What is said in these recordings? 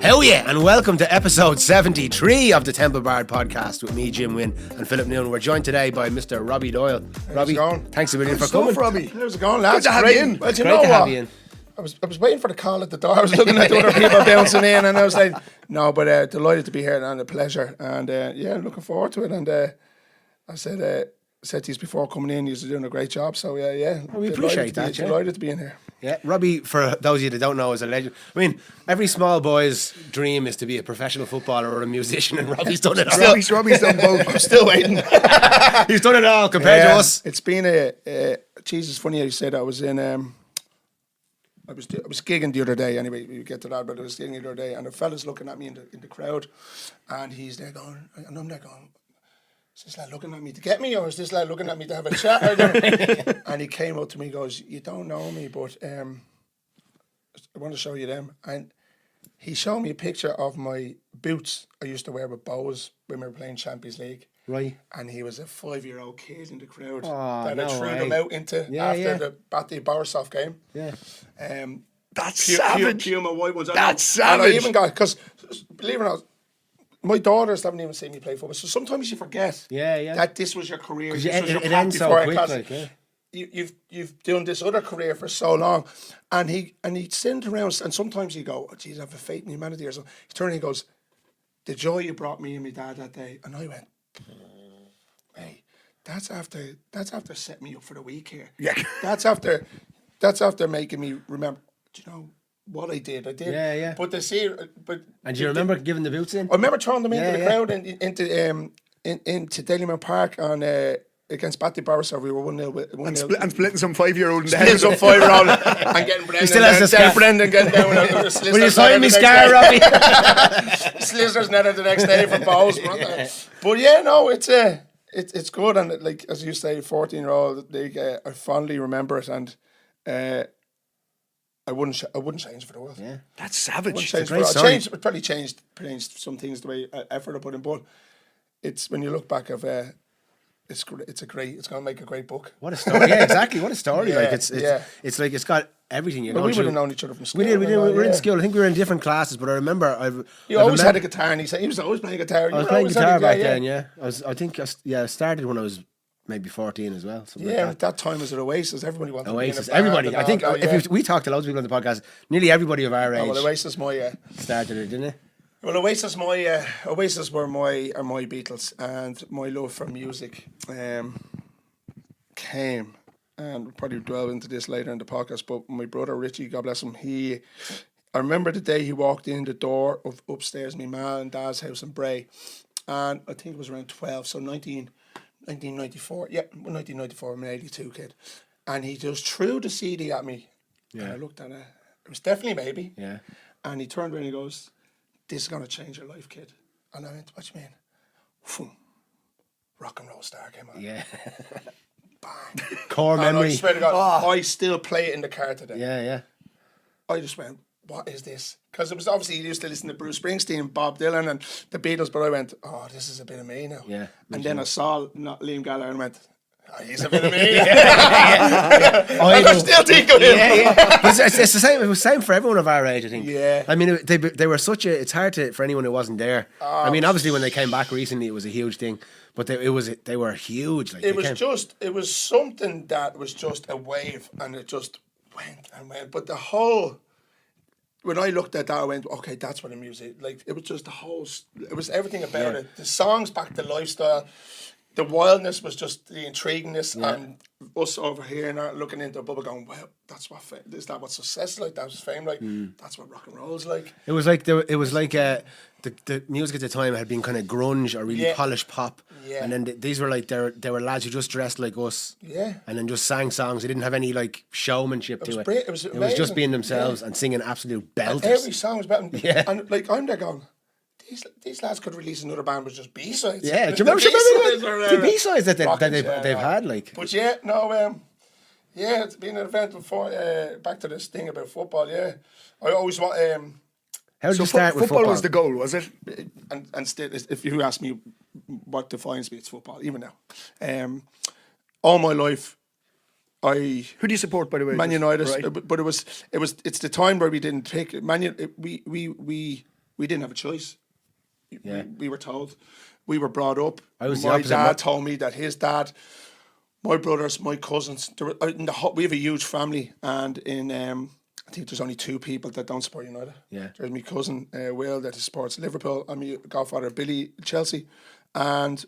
Hell yeah, and welcome to episode 73 of the Temple Bard podcast with me, Jim Win, and Philip Noone. We're joined today by Mr. Robbie Doyle. Robbie, thanks a million for coming. Robbie. How's it going, lads? Good to have you in. Well, It's great to have you in. I was waiting for the call at the door. I was looking at the other people bouncing in, and I was like, no, but delighted to be here and a pleasure. And yeah, looking forward to it. And I said to you before coming in, you're doing a great job. So yeah. Well, we appreciate that. Delighted to be in here. Yeah, Robbie, for those of you that don't know, is a legend. I mean, every small boy's dream is to be a professional footballer or a musician, and Robbie's done it all. Robbie's done both. I'm still waiting. He's done it all compared to us. It's been Jesus, funny how you said that. I was in I was gigging the other day. Anyway, we get to that, but I was gigging the other day, and a fella's looking at me in the crowd, and he's there going, and I'm there going, is this lad looking at me to get me, or is this lad looking at me to have a chat? And he came up to me and goes, you don't know me, but I want to show you them. And he showed me a picture of my boots I used to wear with bows when we were playing Champions League. Right. And he was a 5-year-old kid in the crowd I threw them out into after the Batty Borisov game. Yeah. That's savage. Puma white ones. That's savage. And I even got, because believe it or not, my daughters haven't even seen me play football, so sometimes you forget that this was your career. Because this was your it path ends so before quick. class. Like, yeah. You've done this other career for so long, and he'd send around, and sometimes you go, oh, geez, I have a faith in humanity or something. He turned and he goes, the joy you brought me and my dad that day, and I went, hey, that's after setting me up for the week here. Yeah. That's after making me remember. Do you know what I did? Yeah. But And do you remember giving the boots in? I remember throwing them into the crowd into Dalymount Park on against Batty Borisov. We were 1-0 And splitting some 5-year-old in the Splitting head. some 5-year-old and getting Brendan. still has the scar. Brendan getting down with the Will you sign me scar, Robbie? Slizzers netted the next day for balls. But yeah, no, it's good, and like as you say, 14-year-old, I fondly remember it, and I wouldn't change for the world. Yeah, That's savage. I'd probably changed some things the way effort I put in, but it's when you look back of it's going to make a great book. What a story! Yeah, exactly. What a story! Yeah, like it's like it's got everything. You know, we would have known each other from school. We did. We were in school. I think we were in different classes, but I remember You always had a guitar, and he was always playing guitar. I was playing guitar back then. Yeah, I started when I was maybe 14 as well. Yeah, at that time was an Oasis. Everybody wanted Oasis. to be in a band. Everybody. I think we talked to loads of people on the podcast. Nearly everybody of our age. Well, Oasis, started it, didn't it? Well, Oasis were my Beatles, and my love for music came, and we'll probably delve into this later in the podcast. But my brother Richie, God bless him, I remember the day he walked in the door of upstairs, my ma and dad's house in Bray, and I think it was around 12, so 1994. Yeah, 1994. I'm an 82 kid, and he just threw the CD at me. Yeah. And I looked at it. It was definitely Maybe. Yeah. And he turned around and he goes, "This is gonna change your life, kid." And I went, "What do you mean?" Boom. Rock and Roll Star came on. Yeah. Bang. Core memory. I swear to God, I still play it in the car today. Yeah. I just went, what is this? Because it was obviously you used to listen to Bruce Springsteen, Bob Dylan, and the Beatles, but I went, oh, this is a bit of me now. Yeah. And then I saw Liam Gallagher and went, oh, he's a bit of me. I still think of him. Yeah. But it's the same. It was the same for everyone of our age, I think. Yeah. I mean, they were such a. It's hard for anyone who wasn't there. I mean, obviously when they came back recently, it was a huge thing. But they were huge. Like, it was something that was just a wave, and it just went and went. But the whole. When I looked at that, I went, okay, that's what the music, like, it was just it was everything about it. The songs back to lifestyle, the wildness was just the intriguingness, and us over here now looking into a bubble going, well, is that what success is like? That's fame like? That's what rock and roll is like. It was like the music at the time had been kind of grunge or really polished pop, and then these were like they were lads who just dressed like us, and then just sang songs. They didn't have any like showmanship to it. It was just being themselves and singing absolute belters. And every song was better. And like I'm there going, these lads could release another band with just B-sides. Yeah, do you remember the B-sides that they've had? Like, but it's been an event before. Back to this thing about football. Yeah, I always want. How did you start with football? Was the goal, was it? And still, if you ask me what defines me, it's football. Even now, all my life, Who do you support, by the way? Man United, Right. but it's the time where we didn't take it. We didn't have a choice. Yeah. We were told. We were brought up. I was the my opposite. dad told me that his dad, my brothers, my cousins, we have a huge family, and I think there's only 2 people that don't support United. Yeah. There's my cousin Will that supports Liverpool, and my godfather Billy Chelsea, and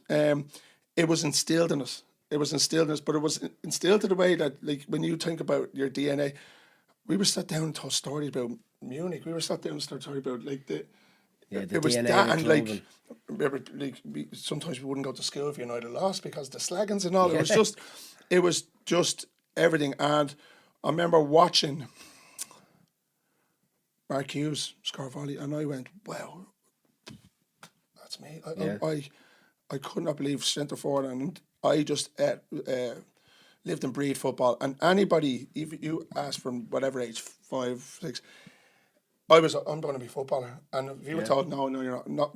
it was instilled in us. It was instilled in us, but it was instilled in the way that, like, when you think about your DNA, we were sat down and told stories about Munich. We were sat down and told stories about, like, the it was DNA that, and sometimes we wouldn't go to school if United lost because the slaggins and all. It was just everything. And I remember watching Mark Hughes score a volley, and I went, "Wow, that's me." I could not believe centre forward, and I just lived and breathed football. And anybody, if you ask from whatever age, 5, 6. I'm going to be a footballer, and if you were told no, you're not.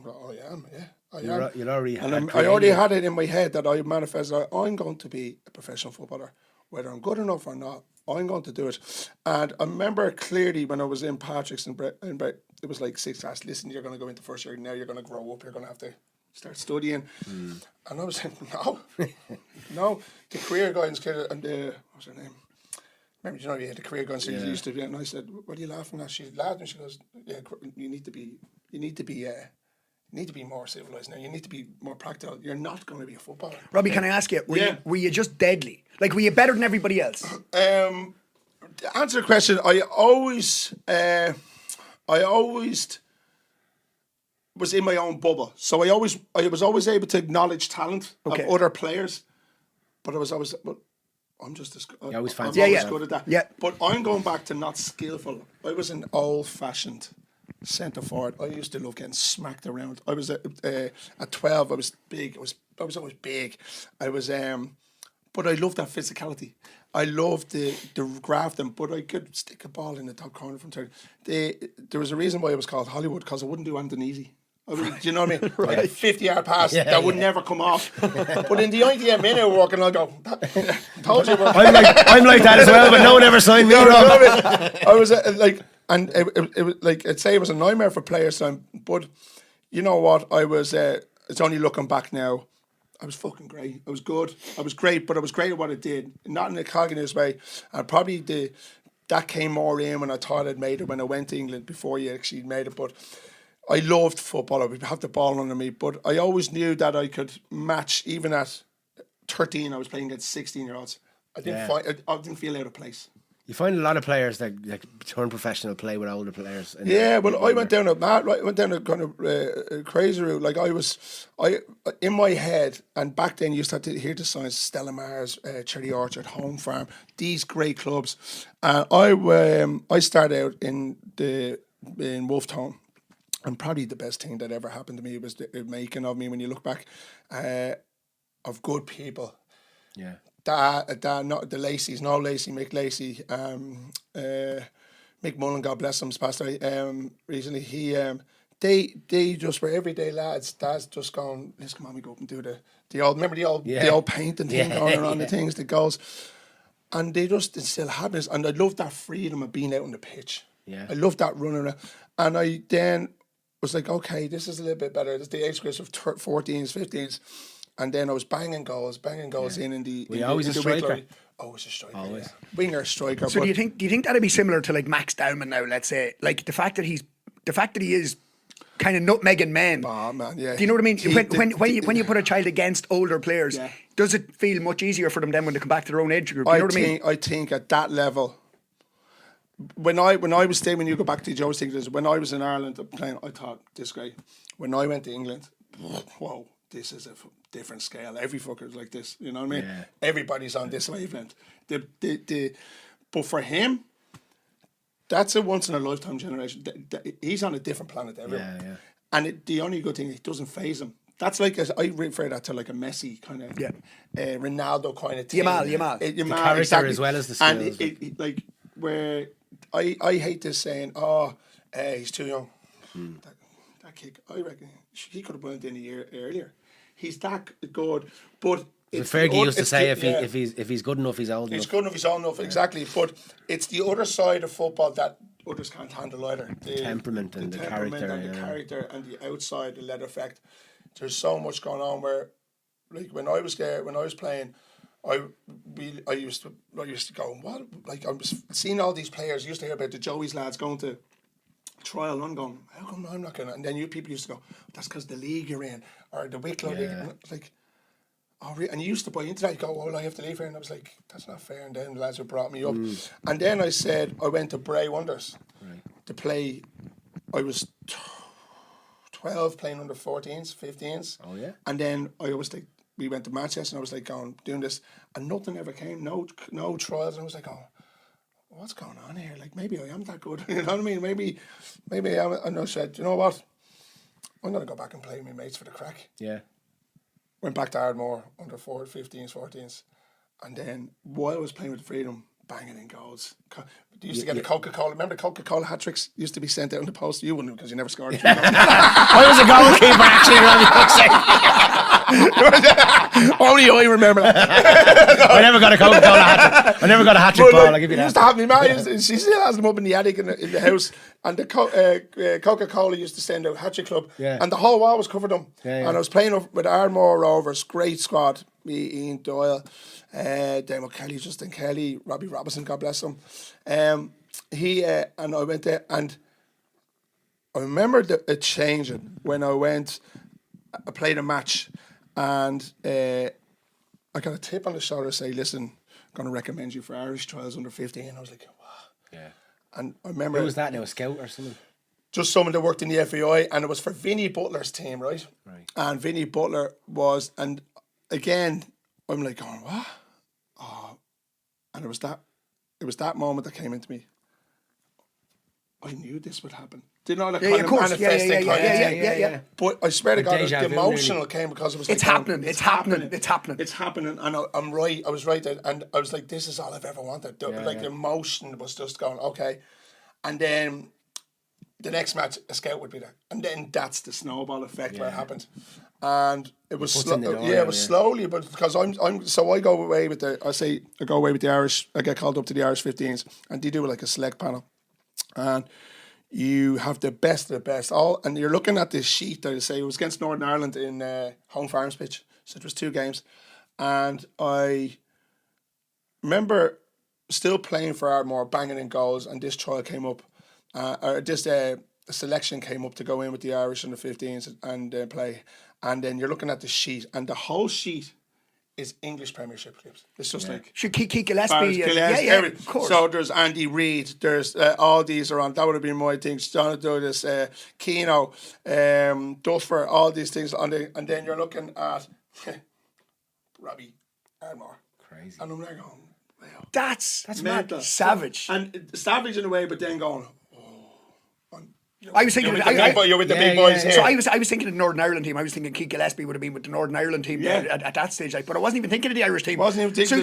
Oh, I am. Yeah, I am. You'll already I already had it in my head that I manifested. I'm going to be a professional footballer, whether I'm good enough or not. I'm going to do it. And I remember clearly when I was in Patrick's and it was like 6 hours. Listen, you're going to go into first year now. You're going to grow up. You're going to have to start studying. And I was saying, no. The career guidance kid and what's her name? Remember, you had the career guidance used to be, and I said, "What are you laughing at?" She laughed, and she goes, "Yeah, you need to be more civilized now. You need to be more practical. You're not going to be a footballer." Robbie, can I ask you, were you just deadly? Like, were you better than everybody else? To answer the question, I always was in my own bubble. So I was always able to acknowledge talent of other players, but I was always, I'm just as good. I'm always good at that. Yeah. But I'm going back to not skillful. I was an old-fashioned centre forward. I used to love getting smacked around. I was at 12. I was big. I was always big. But I loved that physicality. I loved the grafting, but I could stick a ball in the top corner from 30. There was a reason why it was called Hollywood, because I wouldn't do anything easy. Do you know what I mean? Like a 50-yard pass that would never come off. But in the 90th minute working, I'll go, told you. I'm like that as well, but no one ever signed me. I was and it was like, I'd say it was a nightmare for players. But you know what? It's only looking back now. I was fucking great. I was good. I was great, but I was great at what I did. Not in a cognitive way. And probably that came more in when I thought I'd made it when I went to England before you actually made it. But I loved football. I would have the ball under me, but I always knew that I could match. Even at 13, I was playing against 16-year-olds. I didn't feel out of place. You find a lot of players that turn professional play with older players. I went down a kind of crazy route. Like I in my head, and back then you used to have to hear the signs: Stella Maris, Cherry Orchard, Home Farm, these great clubs. And I started out in Wolf Town. And probably the best thing that ever happened to me was the making of me. When you look back, of good people. Yeah. Not the Lacey's, no Lacey, Mick Lacey, Mick Mullen, God bless him, passed away recently. They just were everyday lads. Dad's just going, let's come on, we go up and do the old painting thing going around the things, the goals, and they just instill happiness. And I love that freedom of being out on the pitch. Yeah, I love that running around, and I then was like, okay, this is a little bit better. This is the age groups of 14s, 15s. And then I was banging goals in the. Were you always a striker? Always a striker. Always. Yeah. Winger, striker. So do you think that'd be similar to like Max Dowman now? Let's say, like the fact that he is kind of nutmegging men. Oh man, yeah. Do you know what I mean? When you put a child against older players, does it feel much easier for them then when they come back to their own age group? You know what I mean? I think at that level. When I was staying, when you go back to Joe's thing, when I was in Ireland playing, I thought this guy. When I went to England, whoa, this is a different scale. Every fucker's like this, you know what I mean? Yeah. Everybody's on this wavelength. But for him, that's a once in a lifetime generation. He's on a different planet than everyone. Yeah. And the only good thing, it doesn't faze him. That's like I refer that to like a Messi kind of, Ronaldo kind of thing. Yamal. The character exactly. As well as the skills. And like where I hate this saying, he's too young. That kid, I reckon he could have went in a year earlier. He's that good, but Fergie used to say if he's good enough, he's old enough. He's good enough, he's old enough, exactly. But it's the other side of football that others can't handle either. The temperament and the character. And the character and the outside, the lead effect. There's so much going on where, like when I was playing, I used to go, what? Like I was seeing all these players. I used to hear about the Joey's lads going to trial, and I'm going, how come I'm not going? And then people used to go, that's because the league you're in or the Wicklow league. And it's like, oh, really? And you used to buy into that. You go, well, I have to leave here, and I was like, that's not fair. And then the lads who brought me up, and then I said I went to Bray Wonders to play. I was 12 playing under 14s, 15s. Oh yeah. And then I was like, we went to Manchester, and I was like doing this, and nothing ever came. No trials. And I was like, oh, what's going on here? Like maybe I am that good. You know what I mean? Maybe I am. And I said, you know what? I'm gonna go back and play with my mates for the crack. Yeah. Went back to Ardmore under 15s, 14s, and then while I was playing with Freedom, banging in goals. They used to get a Coca-Cola. Remember the Coca-Cola hat-tricks used to be sent out in the post? You wouldn't, because you never scored. I was a goalkeeper, actually, Robbie. Only I remember that. I never got a Coca-Cola hat-trick. I never got a hat-trick ball, I'll give you that. Used to have me, man. She still has them up in the attic in the house. And the Coca-Cola used to send out Hatchet Club. Yeah. And the whole wall was covered them. Yeah. And I was playing with Ardmore Rovers, great squad. Me, Ian Doyle, Damo Kelly, Justin Kelly, Robbie Robinson, God bless him. And I went there, and I remember it changing when I played a match, and I got a tip on the shoulder to say, listen, I'm going to recommend you for Irish trials under 15. And I was like, wow. Yeah. And I remember... Who was that now, a scout or something? Just someone that worked in the FAI, and it was for Vinnie Butler's team, right? Right. And Vinnie Butler was... And again, I'm like going, what? Oh. And it was that moment that came into me. I knew this would happen. Did you know that kind of manifesting? Yeah. But I swear to God, the emotional came because it was like... It's happening. It's happening. And I'm right. I was right there. And I was like, this is all I've ever wanted. The emotion was just going, okay. And then the next match, a scout would be there. And then that's the snowball effect where it happened. And it was slowly, but because I go away with the Irish. I get called up to the Irish 15s, and they do like a select panel, and you have the best of the best. And you're looking at this sheet that I say it was against Northern Ireland in home farms pitch, so it was 2 games, and I remember still playing for Ardmore, banging in goals, and this trial came up, a selection came up to go in with the Irish in the 15s and play. And then you're looking at the sheet, and the whole sheet is English Premiership clips. It's just like... Should Keith Gillespie... of course. So there's Andy Reid, there's all these are on. That would have been my things. John Douglas, Keno, Duffer, all these things. And then you're looking at Robbie Ardmore. Crazy. And I'm there going, wow. That's mental. Savage. And savage in a way, but then going... I was thinking you're with the big boys here. So I was thinking of the Northern Ireland team. I was thinking Keith Gillespie would have been with the Northern Ireland team at that stage, but I wasn't even thinking of the Irish team. Wasn't even thinking. I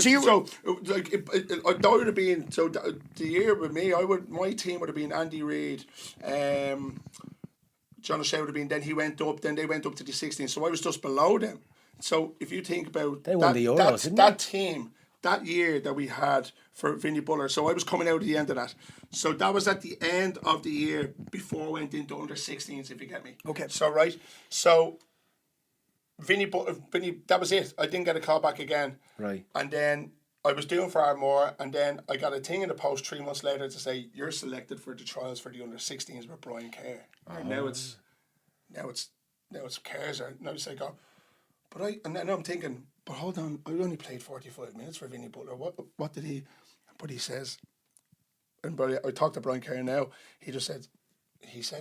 would have been the year with me. My team would have been Andy Reid, John O'Shea would have been. Then he went up. Then they went up to the 16. So I was just below them. So if you think about they won the Euros, didn't they? That team. That year that we had for Vinnie Butler, so I was coming out at the end of that. So that was at the end of the year before I went into under 16s, if you get me. Okay. So Vinnie, that was it. I didn't get a call back again. Right. And then I was doing for Ardmore, and then I got a thing in the post 3 months later to say you're selected for the trials for the under 16s with Brian Kerr. And now it's Kerr's. Now it's like, and then I'm thinking. But hold on, I only played 45 minutes for Vinnie Butler. What did he... But he says... And I talked to Brian Kerr now. He said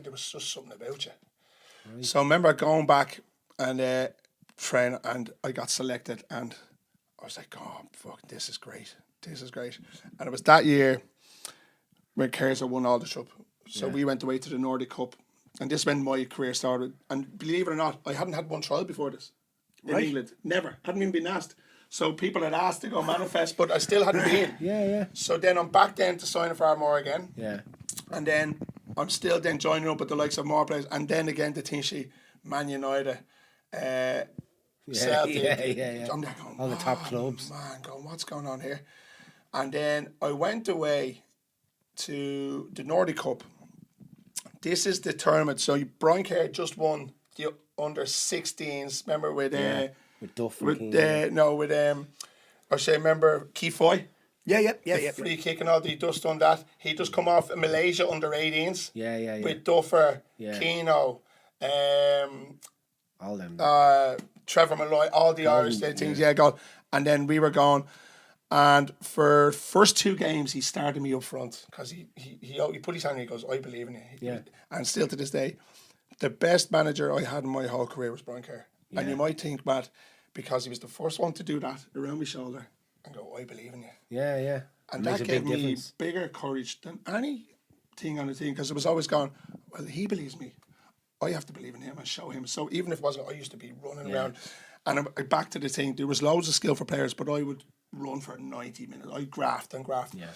there was just something about you. Right. So I remember going back and train, and I got selected, and I was like, oh, fuck, this is great. And it was that year when Kerr's won all the Cup. So we went away to the Nordic Cup. And this is when my career started. And believe it or not, I hadn't had one trial before this. In England. Never. Hadn't even been asked. So people had asked to go manifest, but I still hadn't been. Yeah. So then I'm back then to sign for Ardmore again. Yeah. And then I'm still then joining up with the likes of more players. And then again the Tinchy, Man United, Celtic. Yeah. I'm there going, All the top clubs. Man, going, what's going on here? And then I went away to the Nordic Cup. This is the tournament. So Brian Kerr just won the under 16s. Remember with Duff with King, I say remember Keith Foy. Yeah. Free kick and all. He just done that. He just come off in Malaysia under 18s. Yeah. With Duffer, Yeah. Keno, all them. Trevor Malloy, all the Irish things. Yeah, God. And then we were going. And for first 2 games, he started me up front because he put his hand and he goes, I believe in you. Yeah. And still to this day, the best manager I had in my whole career was Brian Kerr. Yeah. And you might think, Matt, because he was the first one to do that around my shoulder and go, I believe in you. Yeah. And Makes that a gave big me difference. bigger courage than anything on the team because it was always going, well, he believes me. I have to believe in him and show him. So even if it wasn't, I used to be running around. And back to the thing, there was loads of skillful players, but I would run for 90 minutes. I graft. Yeah.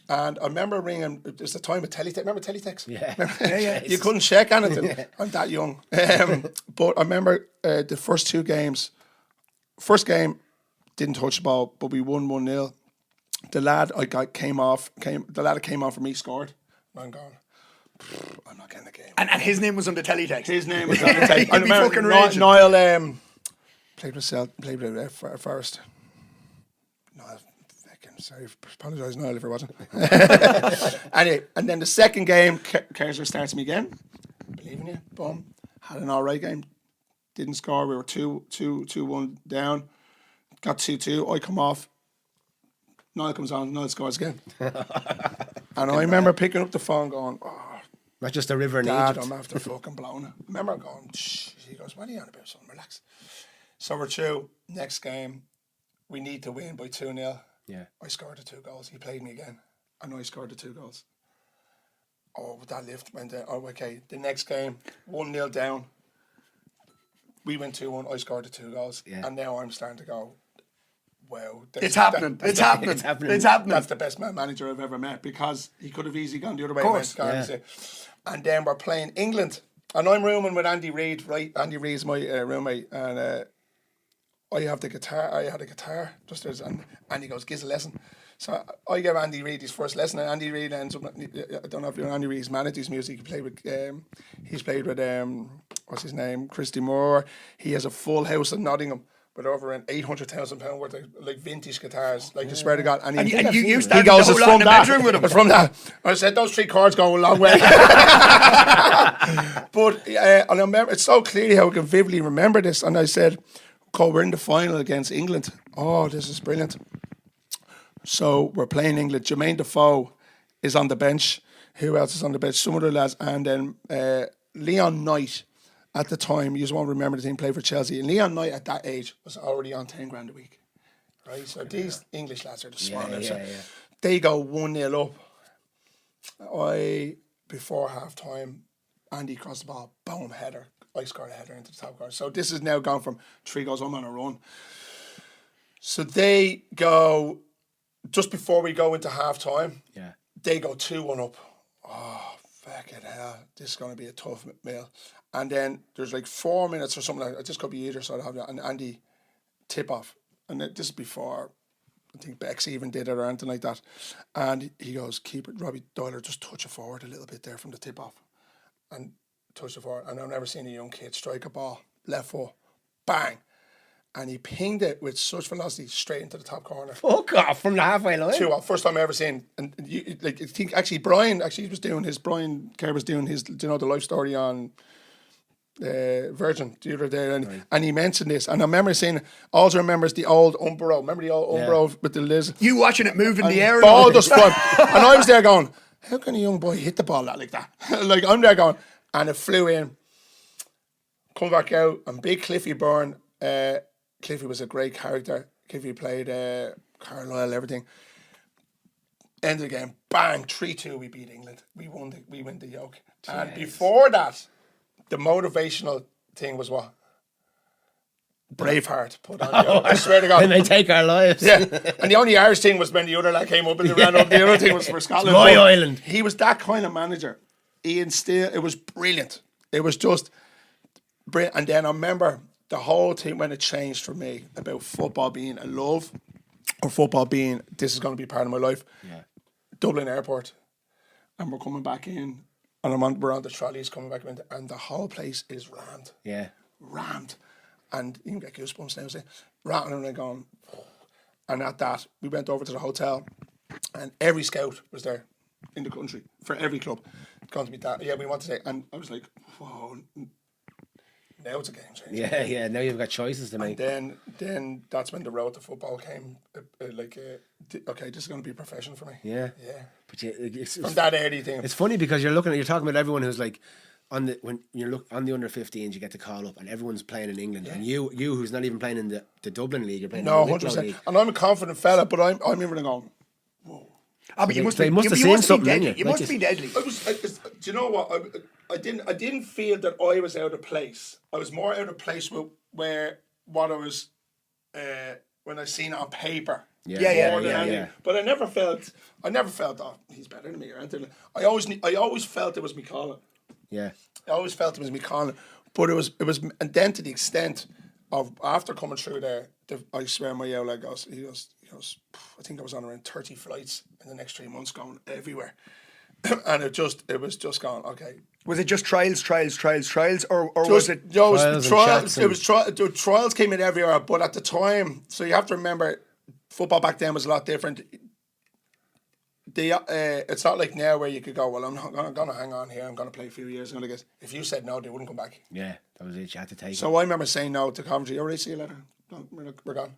And I remember ringing, it was the time of Teletext. Remember Teletext? Yeah. You couldn't check anything. I'm that young. But I remember the first 2 games. First game, didn't touch the ball, but we won 1-0. The lad came off for me, scored. I'm going, I'm not getting the game. And his name was on the teletext. His name was on the tape. I He'd be remember fucking raging. Niall played with Forest. Niall, sorry, apologise, Niall, if it wasn't. Anyway, and then the second game, Kerser starts me again. Believe in you. Boom. Had an alright game. Didn't score. We were 2-1 down. Got 2-2. I come off. Niall comes on. Niall scores again. And I remember picking up the phone going, oh, Not just a river in Dad, Egypt. I'm after fucking blowing it. I remember going, shh. He goes, what are you on about, son? Relax. So we're through. Next game, we need to win by 2-0. Yeah. I scored the 2 goals. He played me again. And I scored the 2 goals. Oh, that lift went down. Oh, okay. The next game, 1-0 down. We went 2-1. I scored the 2 goals. Yeah. And now I'm starting to go, wow. It's happening. It's happening. It's happening. It's happening. That's the best manager I've ever met because he could have easily gone the other way. Of course. And then we're playing England. And I'm rooming with Andy Reid, right? Andy Reid's my roommate. And I have the guitar. I had a guitar just as, and Andy goes, give us a lesson. So I gave Andy Reid his first lesson, and Andy Reid ends up. I don't know if you know Andy Reid's managed his music. He's played with what's his name, Christy Moore. He has a full house in Nottingham with over an £800,000 worth of like vintage guitars. Like I swear to God, and you he started goes, the it's whole lot from in the that. bedroom with him. It's from that. I said those 3 chords go a long way. But and I remember it's so clearly how I can vividly remember this. And I said, "Okay, we're in the final against England. Oh, this is brilliant." So we're playing England. Jermaine Defoe is on the bench. Who else is on the bench? Some other lads. And then Leon Knight, at the time, you just won't remember the team, played for Chelsea. And Leon Knight at that age was already on 10 grand a week. Right? So these English lads are the smart. They go 1-0 up. Before half time, Andy crossed the ball, boom, header. I scored a header into the top corner. So this is now gone from 3 goals, I'm on a run. So they go, just before we go into half time, they go 2-1 up. Oh, fucking hell. This is going to be a tough meal. And then there's like 4 minutes or something like that. This could be either side of that. And Andy tip off. And this is before, I think Bex even did it or anything like that. And he goes, keep it, Robbie Doyle, just touch it forward a little bit there from the tip off. And touch it forward. And I've never seen a young kid strike a ball, left foot, bang. And he pinged it with such velocity straight into the top corner. Fuck off from the halfway line. 2-1. First time I ever seen. And you, like, I think actually Brian was doing his, Brian Kerr was doing his, you know, the life story on Virgin the other day. And he mentioned this. And I remember seeing, also remembers the old Umbro. Remember the old Umbro with the Liz? You watching it move in the air. Ball just fun. And I was there going, how can a young boy hit the ball like that? Like, I'm there going, and it flew in. Come back out. And big Cliffy Byrne, Cliffy was a great character. Cliffy played Carlisle, everything. End of the game, bang, 3-2, we beat England. We win the yoke. Jeez. And before that, the motivational thing was what? Braveheart put on. I swear to God. They may take our lives. Yeah. And the only Irish thing was when the other lad came up and they ran up. The other thing was for Scotland. My island. He was that kind of manager. It was brilliant. It was just brilliant. And then I remember the whole thing when it changed for me about football being a love or football being this is going to be part of my life. Yeah. Dublin Airport, and we're coming back in, and we're on the trolleys coming back in, and the whole place is rammed. Yeah. Rammed. And you can get goosebumps now, say, rammed, and I'm going, and at that, we went over to the hotel, and every scout was there in the country for every club. Going to be that, yeah, we want to say, and I was like, whoa, now it's a game changer. Yeah, yeah. Now you've got choices to make. And then that's when the road to football came. Okay, this is going to be a profession for me. Yeah, yeah. But it's From that early thing, it's funny because you're talking about everyone who's like when you look on the under 15s, you get to call up and everyone's playing in England, and you who's not even playing in the Dublin league, you're playing in the 100%. league. And I'm a confident fella, but I'm even going, whoa. But you must they be, must have you seen must be something in deadly. you. You Like must be deadly. Do you know what? I didn't feel that I was out of place. I was more out of place with what I was when I seen it on paper. Yeah. But I never felt oh, he's better than me or anything. I always felt it was me calling. Yeah. I always felt it was me calling. But it was and then to the extent of after coming through there, I swear my yell goes, he goes, I think I was on around 30 flights in the next 3 months going everywhere. And it was just going, okay. Was it just trials, or Just, was it? No, it trials was trials. and It was the trials came in everywhere, but at the time, so you have to remember, football back then was a lot different. It's not like now where you could go, well, I'm not gonna hang on here. I'm gonna play a few years. I'm gonna get. If you said no, they wouldn't come back. Yeah, that was it. You had to take So I remember saying no to Coventry. All right, see you later. No, we're gone.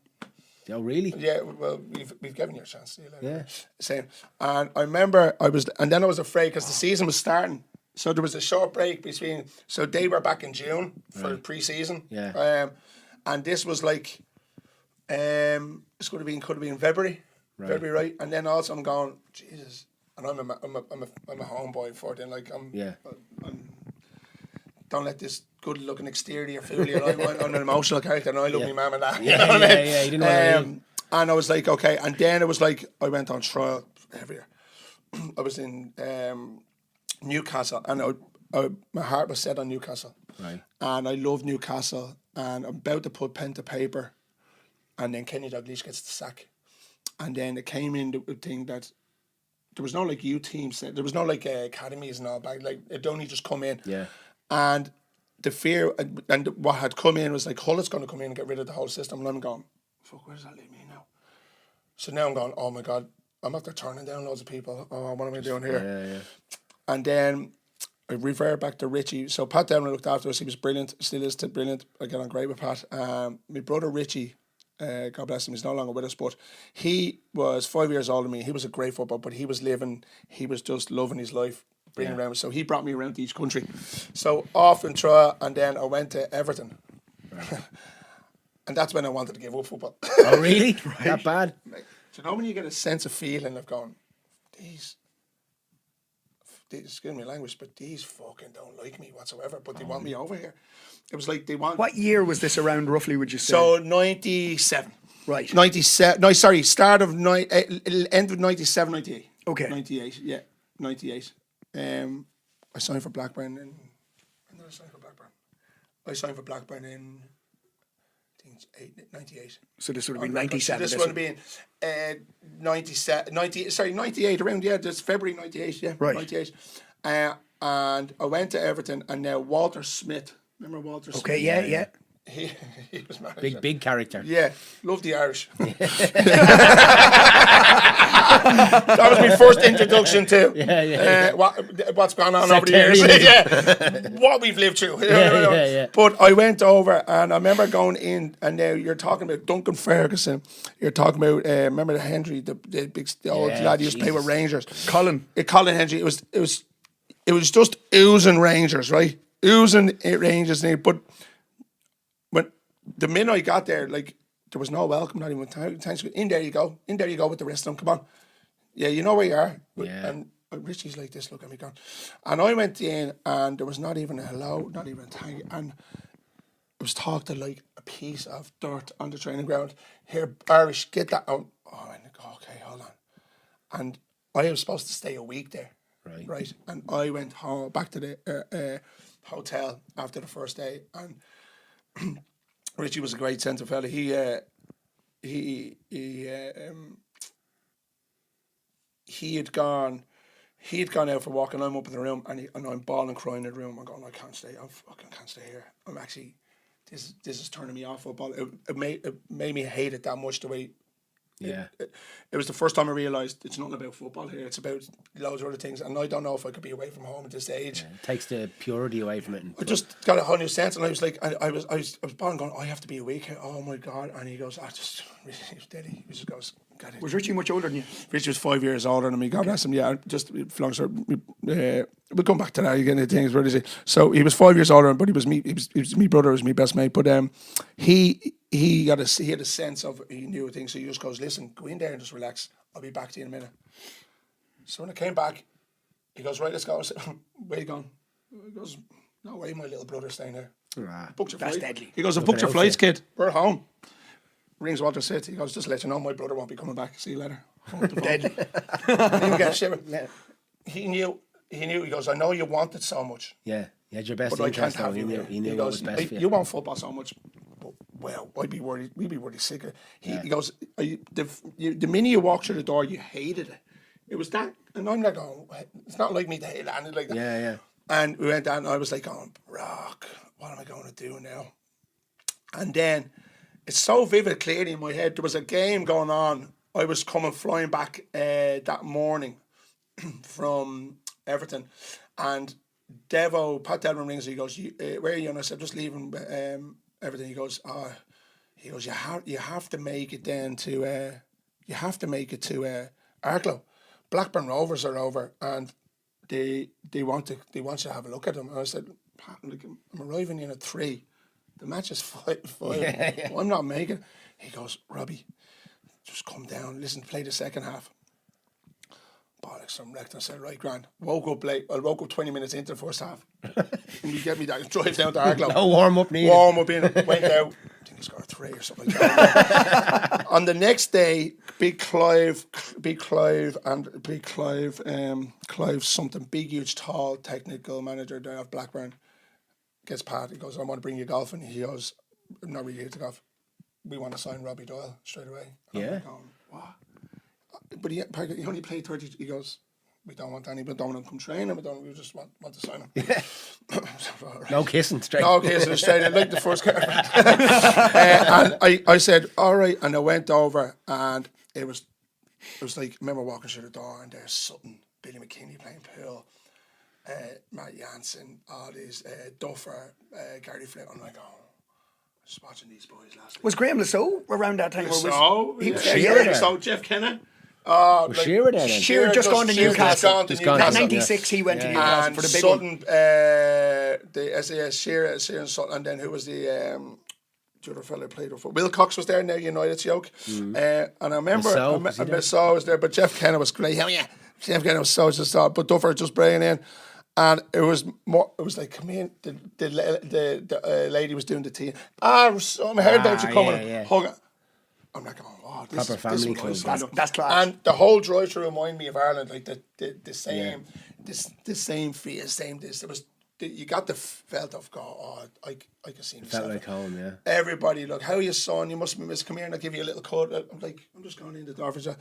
it. Oh, really? Yeah, well, we've given you a chance. See you later. Yeah. Same. And I remember I was afraid because the season was starting. So there was a short break between. So they were back in June for pre-season. Yeah. And this was like, this could have been February. Right. February, right? And then also I'm going, Jesus. And I'm a homeboy for it. And like I'm. Don't let this good-looking exterior fool you. I'm an emotional character, and I love my mum and dad. Yeah, yeah. You didn't want to. And I was like, okay. And then it was like I went on trial every year. I was in Newcastle, and my heart was set on Newcastle. Right. And I love Newcastle, and I'm about to put pen to paper, and then Kenny Dalglish gets the sack, and then it came in the thing that there was no like youth teams, there was no like academies and all back. Like it only just come in. Yeah. And the fear and what had come in was like Hullett's going to come in and get rid of the whole system, and I'm going, fuck, where does that leave me now? So now I'm going, oh my God, I'm after turning down loads of people. Oh, what am I doing here? Yeah. And then I revert back to Richie. So Pat Devlin looked after us. He was brilliant, still is brilliant. I get on great with Pat. My brother Richie, God bless him, he's no longer with us, but he was 5 years older than me. He was a great footballer, but he was just loving his life. Bringing around, so he brought me around to each country. So off in trial, and then I went to Everton, and that's when I wanted to give up football. Oh, really? Right. That bad? Like, do you know when you get a sense of feeling of going, these excuse me language, but these fucking don't like me whatsoever, but they want me over here. It was like they want. What year was this around roughly? Would you say? So 97. Right. 97. No, sorry. Start of end of 97, 98. Okay. 98. Yeah, 98. I signed for Blackburn when did I sign for Blackburn? I signed for Blackburn in I think 98. So this would have been 97. This would have been 98 around, yeah, this February 98, yeah. Right. 98. And I went to Everton, and now Walter Smith. Remember Walter Smith? Okay, yeah. He was manager. Big character. Yeah, love the Irish. That was my first introduction to what's gone on over the years. Yeah, what we've lived through. Yeah. But I went over, and I remember going in, and now you're talking about Duncan Ferguson. You're talking about remember Henry, the old lad who used to play with Rangers. Colin Henry. It was just oozing Rangers, right? Oozing Rangers, but. The minute I got there, like, there was no welcome, not even thanks. In there you go with the rest of them. Come on. Yeah, you know where you are. Yeah. And Richie's like this, look at me going. And I went in, and there was not even a hello, not even a thank you. And it was talked to like a piece of dirt on the training ground. Here, Irish, get that out. Oh, and I go, okay, hold on. And I was supposed to stay a week there. Right. And I went home, back to the hotel after the first day, and Richie was a great centre fella. He had gone out for a walk, and I'm up in the room, and I'm bawling, crying in the room. I'm going, I can't stay. I fucking can't stay here. I'm actually, this is turning me off football. It made me hate it that much. The way. Yeah. It was the first time I realised it's not about football here. It's about loads of other things, and I don't know if I could be away from home at this age. It takes the purity away from it. I just got a whole new sense, and I was like, I was born going, I have to be awake here. Oh my God! And he goes, he was dead. He just goes, got it. Was Richie much older than you? Richie was 5 years older than me. God bless him. Yeah, just long story. We'll come back to that again. The things, what is it? So he was 5 years older, but he was me brother, was my best mate. But he had a sense of, he knew things. So he just goes, listen, go in there and just relax. I'll be back to you in a minute. So when I came back, he goes, right, let's go. I said, where you going? He goes, no way, my little brother's staying there. Booked your That's flight. deadly. He goes, I've booked your flights, kid. We're home. Rings Walter said. He goes, just let you know, my brother won't be coming back. See you later. Deadly. He get a shiver. He knew. He goes, I know you want it so much. Yeah, you had your best But I can't interest. have you. He knew what was best for you. You want football so much. But, well, I'd be worried. We'd be worried sick of it. He goes, the minute you walked through the door, you hated it. It was that. And I'm like, oh, it's not like me to hate it like that. Yeah. And we went down, and I was like, oh, Brock, what am I going to do now? And then it's so vivid, clearly in my head. There was a game going on. I was flying back that morning from Everton, and Pat Devlin rings. He goes, "Where are you?" And I said, "Just leaving Everton." He goes, you have to make it then to Arklow. Blackburn Rovers are over, and they want you to have a look at them." And I said, "Pat, I'm arriving in at 3. The match is 5. Yeah. I'm not making it." He goes, "Robbie, just come down. Listen, play the second half." Bollocks, I'm wrecked. I said, right, grand. Woke up late. I woke up 20 minutes into the first half. And you get me that. Drive down to Arklow. No warm up needed. Warm up in. Went out. I think he scored 3 or something like that. On the next day, Clive something, big, huge, tall technical manager there at Blackburn, gets Pat. He goes, I want to bring you golfing. He goes, I'm not really here to golf. We want to sign Robbie Doyle straight away. And I'm like going, what? But he only played 30. He goes, we don't want any, we don't want him to come train him. We just want to sign him. Yeah. Right. No kissing straight. No kissing straight. I like the first card. And I said, all right. And I went over, and it was like, I remember walking through the door, and there's Sutton, Billy McKinney playing pool, Matt Jansen, all these, Duffer, Gary Flint. I'm like, oh, I was watching these boys last week. Was Graham Lasso around that time? So Jeff Kenna. Was Shearer there then? Shearer just gone to Newcastle. Just gone to At Newcastle, 96, he went to Newcastle And for the big Sutton, one. the SAS, Shearer and Sutton, and then who was the other fella who played for Wilcox was there, now United's yoke. And I remember Massau was there, but Jeff Kenna was great. Hell yeah, Jeff Kenna was so just but Duffer just bringing in. And it was like, come in, the lady was doing the tea. I heard about you coming. Hug. I'm like, oh, this Proper family club. That's class. And the whole drive to remind me of Ireland, like the same, the same feel, same this. There was you got the felt of I can see myself. Felt like home, yeah. Everybody, look, how are you, son? You must be missed. Come here and I'll give you a little cut. I'm like, I'm just going in the door for you.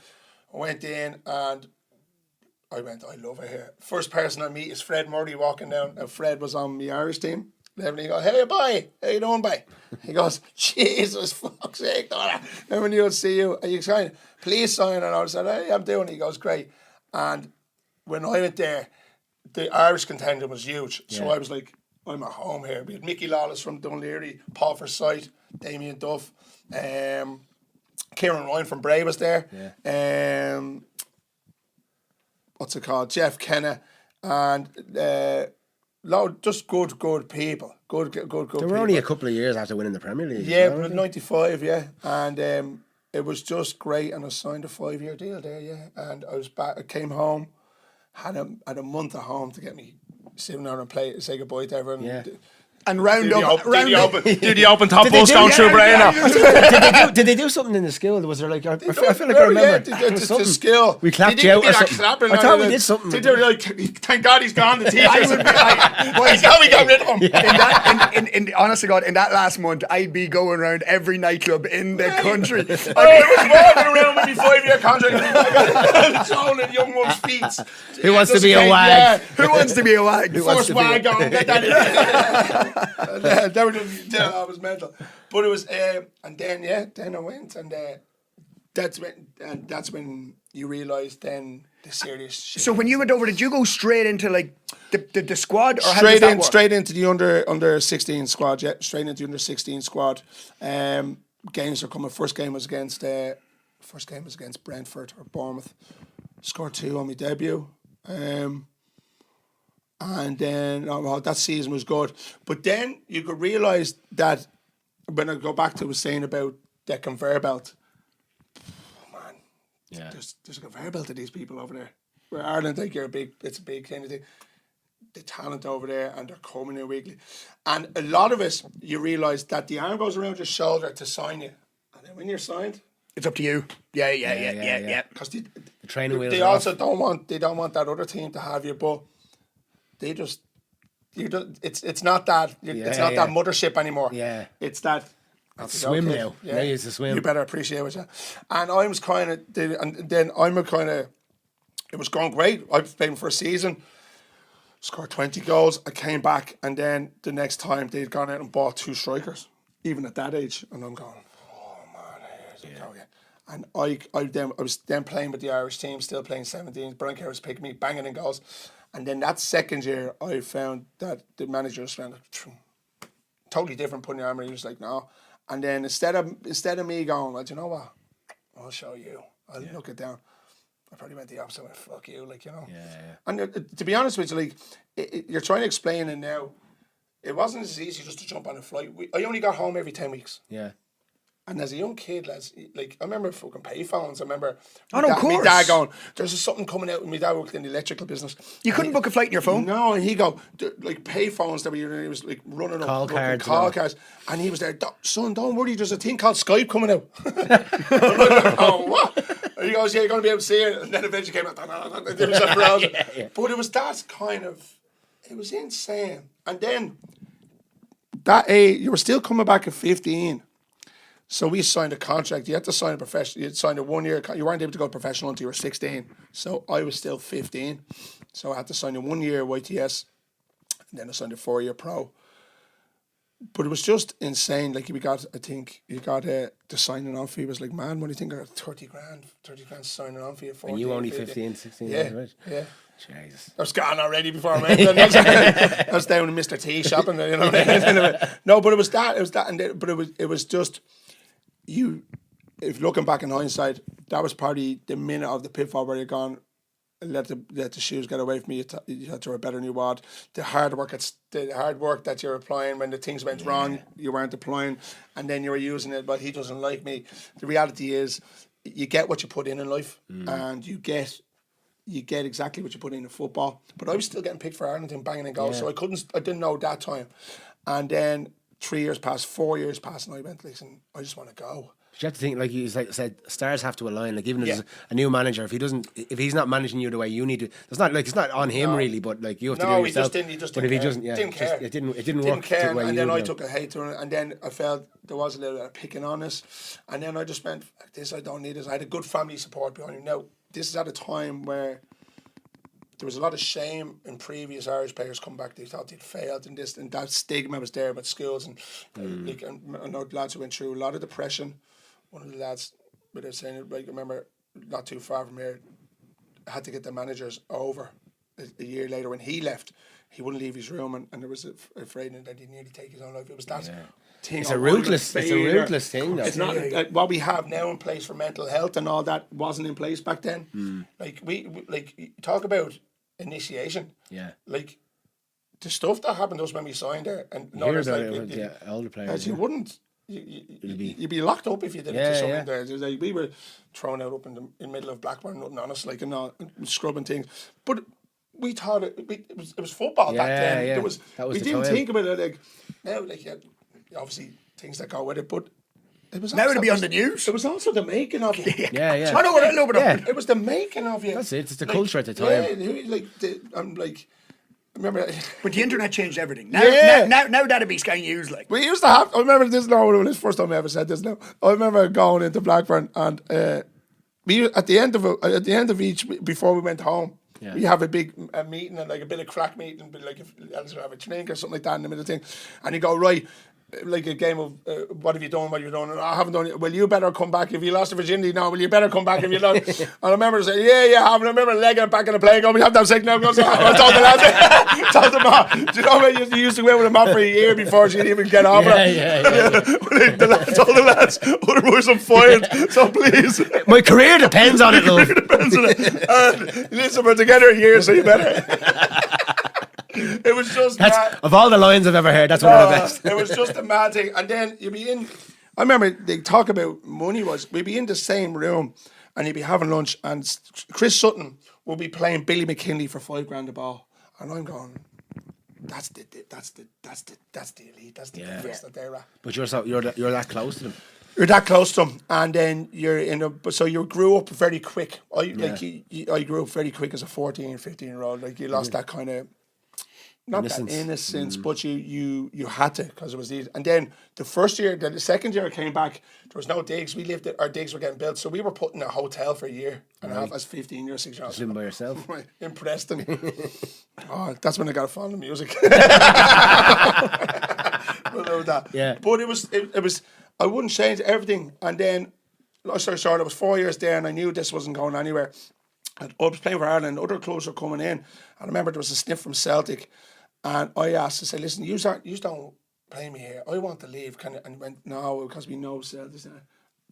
I went in and I love it here. First person I meet is Fred Murray walking down. Now Fred was on the Irish team. And he goes, hey, boy, how you doing, boy? He goes, Jesus, fuck's sake, daughter. Never knew I'd see you. Are you signing? Please sign. And I said, hey, I'm doing it. He goes, great. And when I went there, the Irish contingent was huge. Yeah. So I was like, I'm at home here. We had Mickey Lawless from Dunleary, Paul Forsyth, Damien Duff, Kieran Ryan from Bray was there. Yeah. What's it called? Jeff Kenna. And just good people. Good They were people. only a couple of years after winning the Premier League. Yeah, but 95, yeah. And it was just great, and I signed a 5-year deal there, yeah. And I was back, I came home, had a month at home to get me sitting down and say goodbye to everyone. Yeah. and round up. Do the open top bus down through Brainer. Did they do something in the school? Was there like I feel like I remember the skill. we clapped you out or something. I thought we did something. They were like, thank God he's gone. The teacher. I would be, He's gone. We got rid of him. in honest to God, in that last month, I'd be going around every nightclub in the country. I was walking around with my 5-year contract, throwing at young one's feet. Who wants to be a wag? Who wants to be a wag? First wag on. Get that in. I was mental, but it was, and then I went, and that's when you realised then the serious shit. So when you went over, did you go straight into like the squad, or how does that work? Straight into the under 16 squad? Yeah, straight into the under 16 squad. Games are coming. First game was against Brentford or Bournemouth. Scored 2 on my debut. And then that season was good. But then you could realise that when I go back to what I was saying about the conveyor belt, man, there's a conveyor belt of these people over there. Where Ireland, like it's a big kind of thing. The talent over there, and they're coming in weekly. And a lot of us, you realise that the arm goes around your shoulder to sign you. And then when you're signed, it's up to you. Yeah. Because the training wheels they are also off. don't want that other team to have you, but they just it's not that that mothership anymore. Yeah. It's that Swim now. Now you used to swim. You better appreciate it. And I was kind of, and then I'm a kind of, it was going great. I played for a season, scored 20 goals. I came back, and then the next time they'd gone out and bought 2 strikers, even at that age. And I'm going, oh man, here's it go again. And I was then playing with the Irish team, still playing 17s. Brian Kerr was picking me, banging in goals. And then that second year, I found that the manager was totally different, putting your arm in. He was like, no. And then instead of me going, well, do you know what? I'll show you. I'll look it down. I probably went the opposite way. Fuck you, like, you know. Yeah. And to be honest with you, like, you're trying to explain it now. It wasn't as easy just to jump on a flight. I only got home every 10 weeks. Yeah. And as a young kid, lads, like, I remember fucking payphones. I remember of course. my dad going, there's something coming out. And my dad worked in the electrical business. You couldn't book a flight on your phone? No, and he go, like, payphones that he was like running up. Call cards. And he was there, son, don't worry, there's a thing called Skype coming out. Oh, what? And he goes, yeah, you're going to be able to see it. And then eventually came out, there was a browser. But it was that kind of, it was insane. And then, that age, you were still coming back at 15. So we signed a contract. You had to sign a professional. You had signed a 1 year. You weren't able to go professional until you were 16. So I was still 15. So I had to sign a 1 year YTS, and then I signed a 4 year pro. But it was just insane. Like the signing on fee was like, man, what do you think? I got 30 grand signing on fee. And you only 15, 16 yeah, years, right? Yeah. Jesus. I was gone already before I went. I was down in Mr. T shopping. You know. No, but it was that. But it was just. If looking back in hindsight, that was probably the minute of the pitfall where you're gone, let the shoes get away from you. You had to wear better than you want. The hard work that you're applying when the things went wrong, you weren't applying, and then you were using it. But he doesn't like me. The reality is, you get what you put in life, and you get exactly what you put in football. But I was still getting picked for Ireland and banging in goals, so I didn't know that time, and then. 3 years passed, 4 years passed, and I went, listen, I just want to go. You have to think, like you said, stars have to align. Like even as a new manager, if he's not managing you the way you need to, it's not on him really, but like you have to do it yourself. He just but didn't if he care. doesn't, Didn't care. It didn't work. Care. The way and then I did. took a hate to it, and then I felt there was a little bit of picking on us, and then I just went, this, I don't need this. I had a good family support behind me. Now, this is at a time where there was a lot of shame in previous Irish players come back. They thought they'd failed and this and that stigma was there about schools and I know lads who went through a lot of depression. One of the lads, without saying it, like I remember not too far from here, had to get the managers over a year later when he left. He wouldn't leave his room and there was a afraid that he'd nearly take his own life. It was that thing. It's a ruthless thing. Though. It's not like what we have now in place for mental health and all that wasn't in place back then. Like we talk about initiation. Yeah. Like the stuff that happened to us when we signed there, and older players. As you wouldn't. You'd be locked up if you did it to something there. Like, we were thrown out up in the middle of Blackburn, nothing honest, like, and all, scrubbing things. But we thought it was football back then. Yeah. We didn't think about it. Like, now, like, obviously things that go with it, but it was Now it'll be on the news. It was also the making of you. Yeah. I know what I love it. Yeah. It was the making of you. That's it. It's the culture at the time. Yeah, I'm like, remember. But the internet changed everything. Now, Yeah. now that'd be Sky News, like. We used to have. I remember this. No, it was the first time I ever said this. Now I remember going into Blackburn, and we at the end of each before we went home, we have a big meeting and like a bit of crack meeting, but like if else have a drink or something like that in the middle of the thing, and you go right. Like a game of what have you done? What have you done? And I haven't done it. Well, you better come back if you lost the virginity now. Well, you better come back if you lost. And I remember saying, yeah, I remember legging it back in the plane. Going, we have to have sex now. I told the lads, told them all. Do you know when you used to go out with a mop for a year before she'd even get over it? Yeah. The lads told the lads, otherwise I'm fired. So please. My career depends on it, love. Depends on it. And listen, we're together a year, so you better. It was just Of all the lines I've ever heard, that's one of the best. It was just a mad thing. And then you'd be in. I remember they talk about money we'd be in the same room and you'd be having lunch and Chris Sutton will be playing Billy McKinley for $5,000 a ball. And I'm going, that's the elite, that's the best that they're at. But you're that close to them. You're that close to them, and then so you grew up very quick. I grew up very quick as a 14, 15-year-old. Like you lost that kind of. Not innocence. That innocence, but you had to because it was easy. And then the second year I came back, there was no digs. Our digs were getting built, so we were put in a hotel for a year and a half as 15 years, 6 years. Living by yourself. Right, in Preston. That's when I got a fan of music. That. Yeah. But it was. I wouldn't change everything. And then, long story short, I was 4 years there, and I knew this wasn't going anywhere. And I was playing for Ireland, other clubs were coming in. And I remember there was a sniff from Celtic. And I asked to say, listen, you don't play me here. I want to leave. And he went, no, because we know Celtic.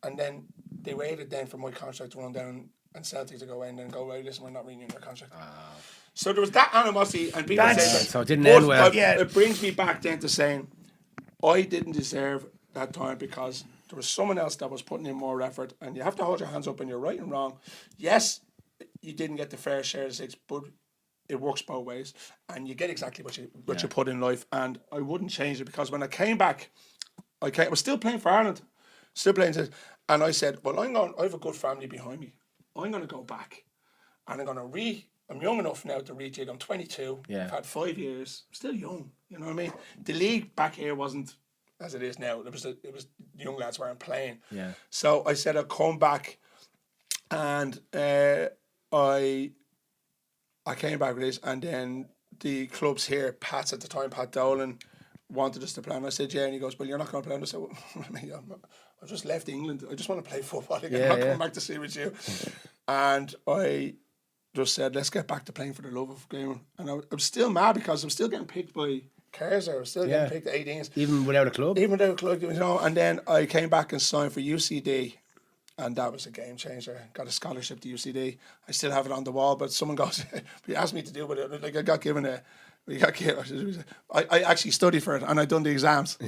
And then they waited then for my contract to run down and Celtic to go in and go, right, listen, we're not renewing your contract. So there was that animosity and people said that. So it didn't end well. It brings me back then to saying, I didn't deserve that time because there was someone else that was putting in more effort, and you have to hold your hands up when you're right and wrong. Yes, you didn't get the fair share of six, but it works both ways, and you get exactly what you put in life. And I wouldn't change it because when I came back, I was still playing for Ireland, and I said, well, I have a good family behind me. I'm going to go back, and I'm going to I'm young enough now to rejig. I'm 22. Yeah. I've had 5 years. I'm still young. You know what I mean? The league back here wasn't as it is now. It was young lads weren't playing. Yeah. So I said I'd come back, and I came back with this, and then the clubs here, Pat Doyle, wanted us to play. And I said, yeah, and he goes, well, you're not going to play. And I said, well, I just left England. I just want to play football again. I'm not coming back to see with you. And I just said, let's get back to playing for the love of game. And I was still mad because I'm still getting picked by Kerser. I was still getting picked at 18s. Even without a club? Even without a club, you know. And then I came back and signed for UCD. And that was a game changer. Got a scholarship to UCD. I still have it on the wall, but someone goes, he asked me to do it. Like I got given I actually studied for it, and I done the exams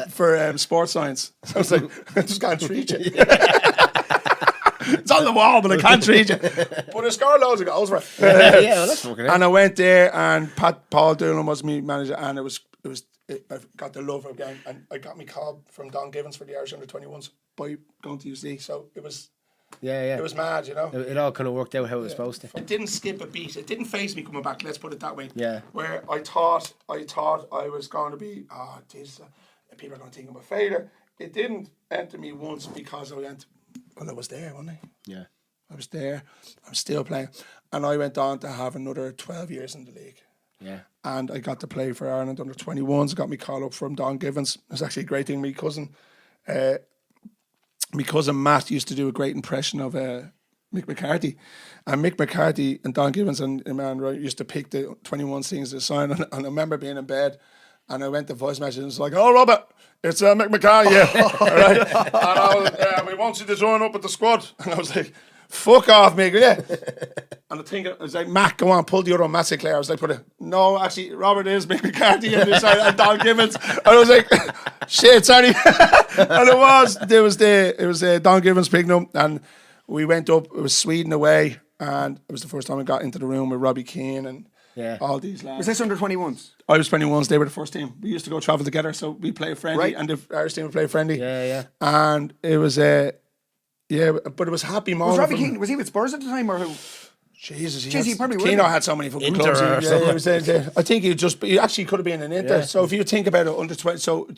for sports science. So I was like, I just can't reach it. It's on the wall, but I can't reach it. But I scored loads of goals for it. Well, that's fucking it. And I went there, and Paul Doolan was my manager, and I got the love of the game, and I got me called from Don Givens for the Irish under-21s by going to UC. So it was. Yeah. It was mad, you know. It all kind of worked out how it was supposed to. It didn't skip a beat. It didn't faze me coming back. Let's put it that way. Yeah. Where I thought I was going to be, people are going to think I'm a failure. It didn't enter me once because I was there, wasn't I? Yeah. I was there. I'm still playing, and I went on to have another 12 years in the league. Yeah. And I got to play for Ireland under 21s. Got me called up from Don Givens. It was actually a great thing. My cousin Matt used to do a great impression of Mick McCarthy. And Mick McCarthy and Don Givens and Iman Wright used to pick the 21 things to sign. And I remember being in bed, and I went to voice message and it's like, oh, Robert, it's Mick McCarthy, yeah. All right. And I was, we want you to join up with the squad. And I was like, fuck off, Mick, yeah. And I was like, Matt, go on, pull the other one, Matt Sinclair. I was like, no, actually, Robert is Mick McCarthy and Don Givens. And I was like, shit, sorry. And it was Don Givens picking up, and we went up. It was Sweden away, and it was the first time I got into the room with Robbie Keane and Yeah. All these lads. Was this under 21s? I was 21s. They were the first team. We used to go travel together, so we play a friendly, Right. and the Irish team would play a friendly. Yeah. And it was but it was a happy moment. Was Robbie Keane, was he with Spurs at the time or who? Jesus, he probably would Keano have had so many fucking Inter clubs. or something. He was I think he actually could have been an Inter. Yeah. So if you think about it, under 20, so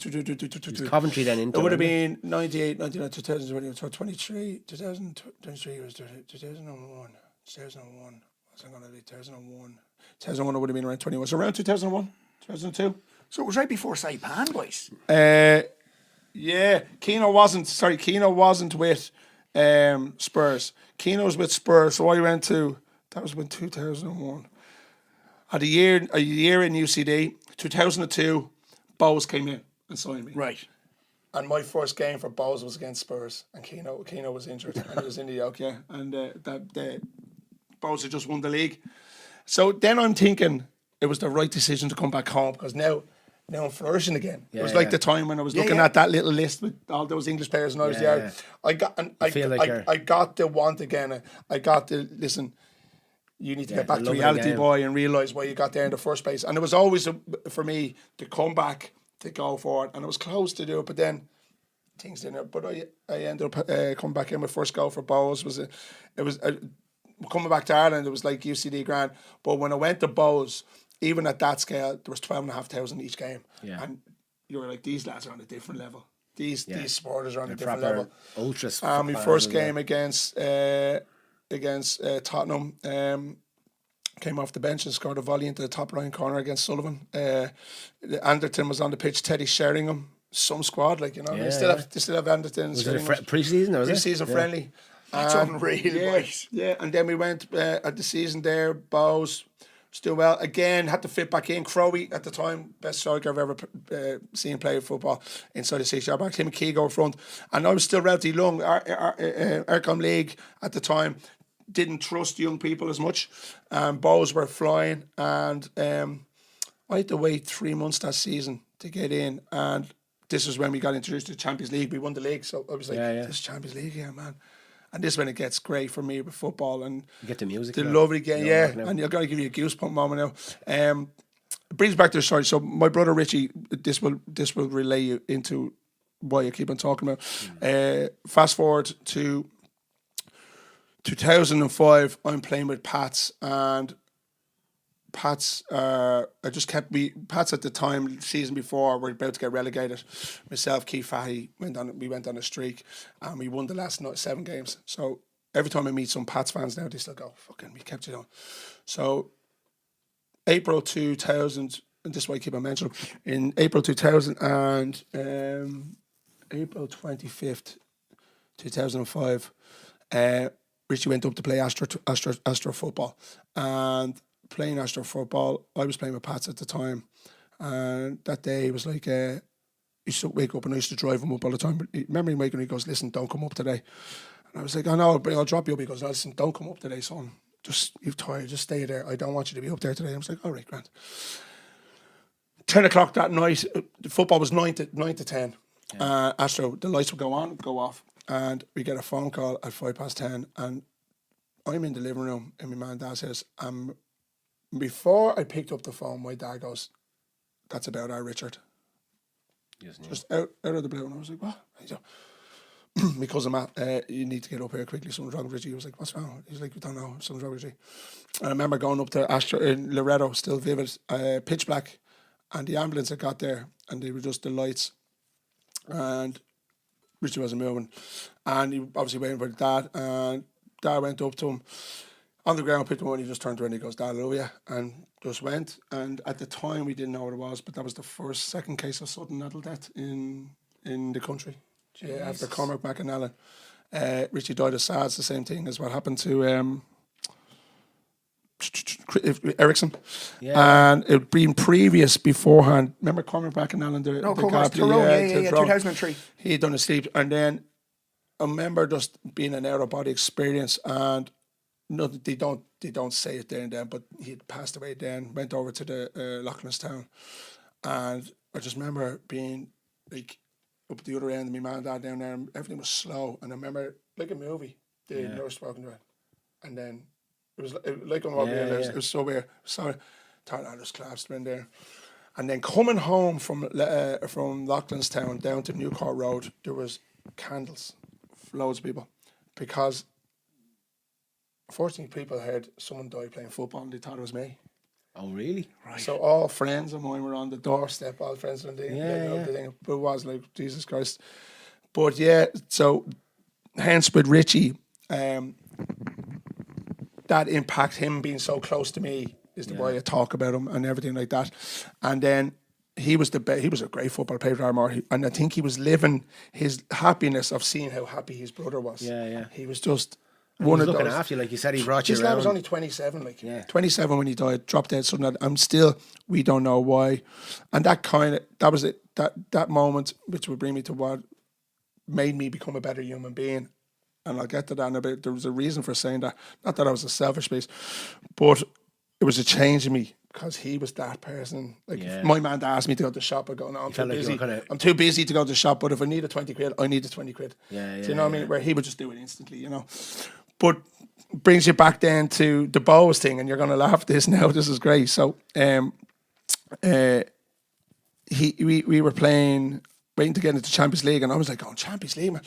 Coventry then Inter. it would have wasn't been 98, 99, 2020, so 23, 2023 was 2001, 2001. What's it going to be? 2001. 2001 would have been around 21. So around 2001, 2002. So it was right before Saipan, boys. Yeah, Keano wasn't with Spurs. Keano was with Spurs, so I went to, that was when 2001. Had a year in UCD. 2002, Bowes came in and signed me. Right. And my first game for Bowes was against Spurs, and Keano was injured, and he was in the yoke, yeah. And Bowes had just won the league. So then I'm thinking it was the right decision to come back home, because now I'm flourishing again. It was like the time when I was looking at that little list with all those English players, and I was there. I got the want again. I got the listen. You need to get back to reality, boy, and realise why you got there in the first place. And it was always for me to come back, to go for it, and it was close to do it, but then things didn't. But I ended up coming back in. My first goal for Bowes was coming back to Ireland. It was like UCD grand, but when I went to Bowes, even at that scale, there was 12,500 each game, and you were like, these lads are on a different level. These supporters are on a different level. Ultras. My first game against Tottenham, came off the bench and scored a volley into the top right corner against Sullivan. Anderton was on the pitch. Teddy Sheringham, some squad, like, you know. They still have Anderton. Was it a pre-season? Or was Pre-season friendly. That's unreal, boys. Yeah, and then we went at the season there. Bowes still well. Again, had to fit back in. Crowley at the time, best striker I've ever seen play football inside the 6-yard box. Him and Keego up front, and I was still relatively young. Aircom League at the time didn't trust young people as much. Bowes were flying, and I had to wait 3 months that season to get in, and this was when we got introduced to the Champions League. We won the league, so I was like, this Champions League, yeah, man. And this is when it gets great for me with football, and you get the music, the lovely game, and you're going to give you a goosebump moment now. It brings back to the story. So my brother Richie, this will relay you into why you keep on talking about. Fast forward to 2005, I'm playing with Pats, and Pats, Pats at the time, season before, were about to get relegated. Myself, Keith Fahey, we went on a streak, and we won the last 7 games. So every time I meet some Pats fans now, they still go, fucking, we kept it on. So April 2000, and this is why I keep on mentioning, in April 2000 and April 25th, 2005, Richie went up to play Astro football, and playing Astro football, I was playing with Pats at the time, and that day it was like, he used to wake up and I used to drive him up all the time. But remember him waking up, he goes, listen, don't come up today. And I was like, oh no, I'll drop you up. He goes, no, listen, don't come up today, son. You're tired, just stay there. I don't want you to be up there today. I was like, all right, Grant. 10 o'clock that night, the football was 9 to 10. Astro, the lights would go on, go off, and we get a phone call at 10:05, and I'm in the living room in my mum and dad's house. Before I picked up the phone, my dad goes, that's about our Richard. Yes, just out of the blue. And I was like, what? My cousin Matt, you need to get up here quickly, something's wrong with Richie. He was like, what's wrong? He was like, we don't know, something's wrong with Richie. And I remember going up to Astro in Loretto, still vivid, pitch black, and the ambulance had got there, and they were just the lights, and Richie wasn't moving, and he obviously waiting for Dad, and Dad went up to him on the ground, picked him up, and he just turned around and he goes, Dad, I love you, and just went. And at the time we didn't know what it was, but that was the second case of sudden natal death in the country. Yeah, after Cormac McAnally. Richie died of SARS, the same thing as what happened to Ericsson. Yeah. And it had been previous beforehand. Remember Cormac McAnally? Tyrone, 2003. He had done a sleep, and then I remember just being an out-of-body experience, and no, they don't say it there and then, but he had passed away then, went over to the Loughlinstown, and I just remember being like up at the other end, and my mum and dad down there, and everything was slow, and I remember, like a movie, the nurse walking around, and then it was like on Robbie Doyle, it was so weird. So thought, I just collapsed in there. And then coming home from Loughlinstown down to Newcourt Road, there was candles, loads of people, because unfortunately people heard someone died playing football and they thought it was me. Oh, really? Right. So all friends of mine were on the doorstep, all friends of the thing. But it was like, Jesus Christ. But yeah, so hence with Richie, that impact, him being so close to me, is the way I talk about him and everything like that. And then he was a great football player, Armour, and I think he was living his happiness of seeing how happy his brother was. Yeah. He was just one of those. Looking after you, like you said, he brought you around. This lad was only 27, 27 when he died, dropped dead suddenly. I'm still, we don't know why. And that was it. That moment, which would bring me to what made me become a better human being. And I'll get to that in a bit. There was a reason for saying that. Not that I was a selfish beast, but it was a change in me because he was that person. Like, if my man asked me to go to the shop, I go, no, I'm too busy. I'm too busy to go to the shop, but if I needed 20 quid, I needed 20 quid. Do you know what I mean? Where he would just do it instantly, you know. But brings you back then to the Bows thing, and you're going to laugh at this now. This is great. So we were playing, waiting to get into Champions League, and I was like, Champions League, man.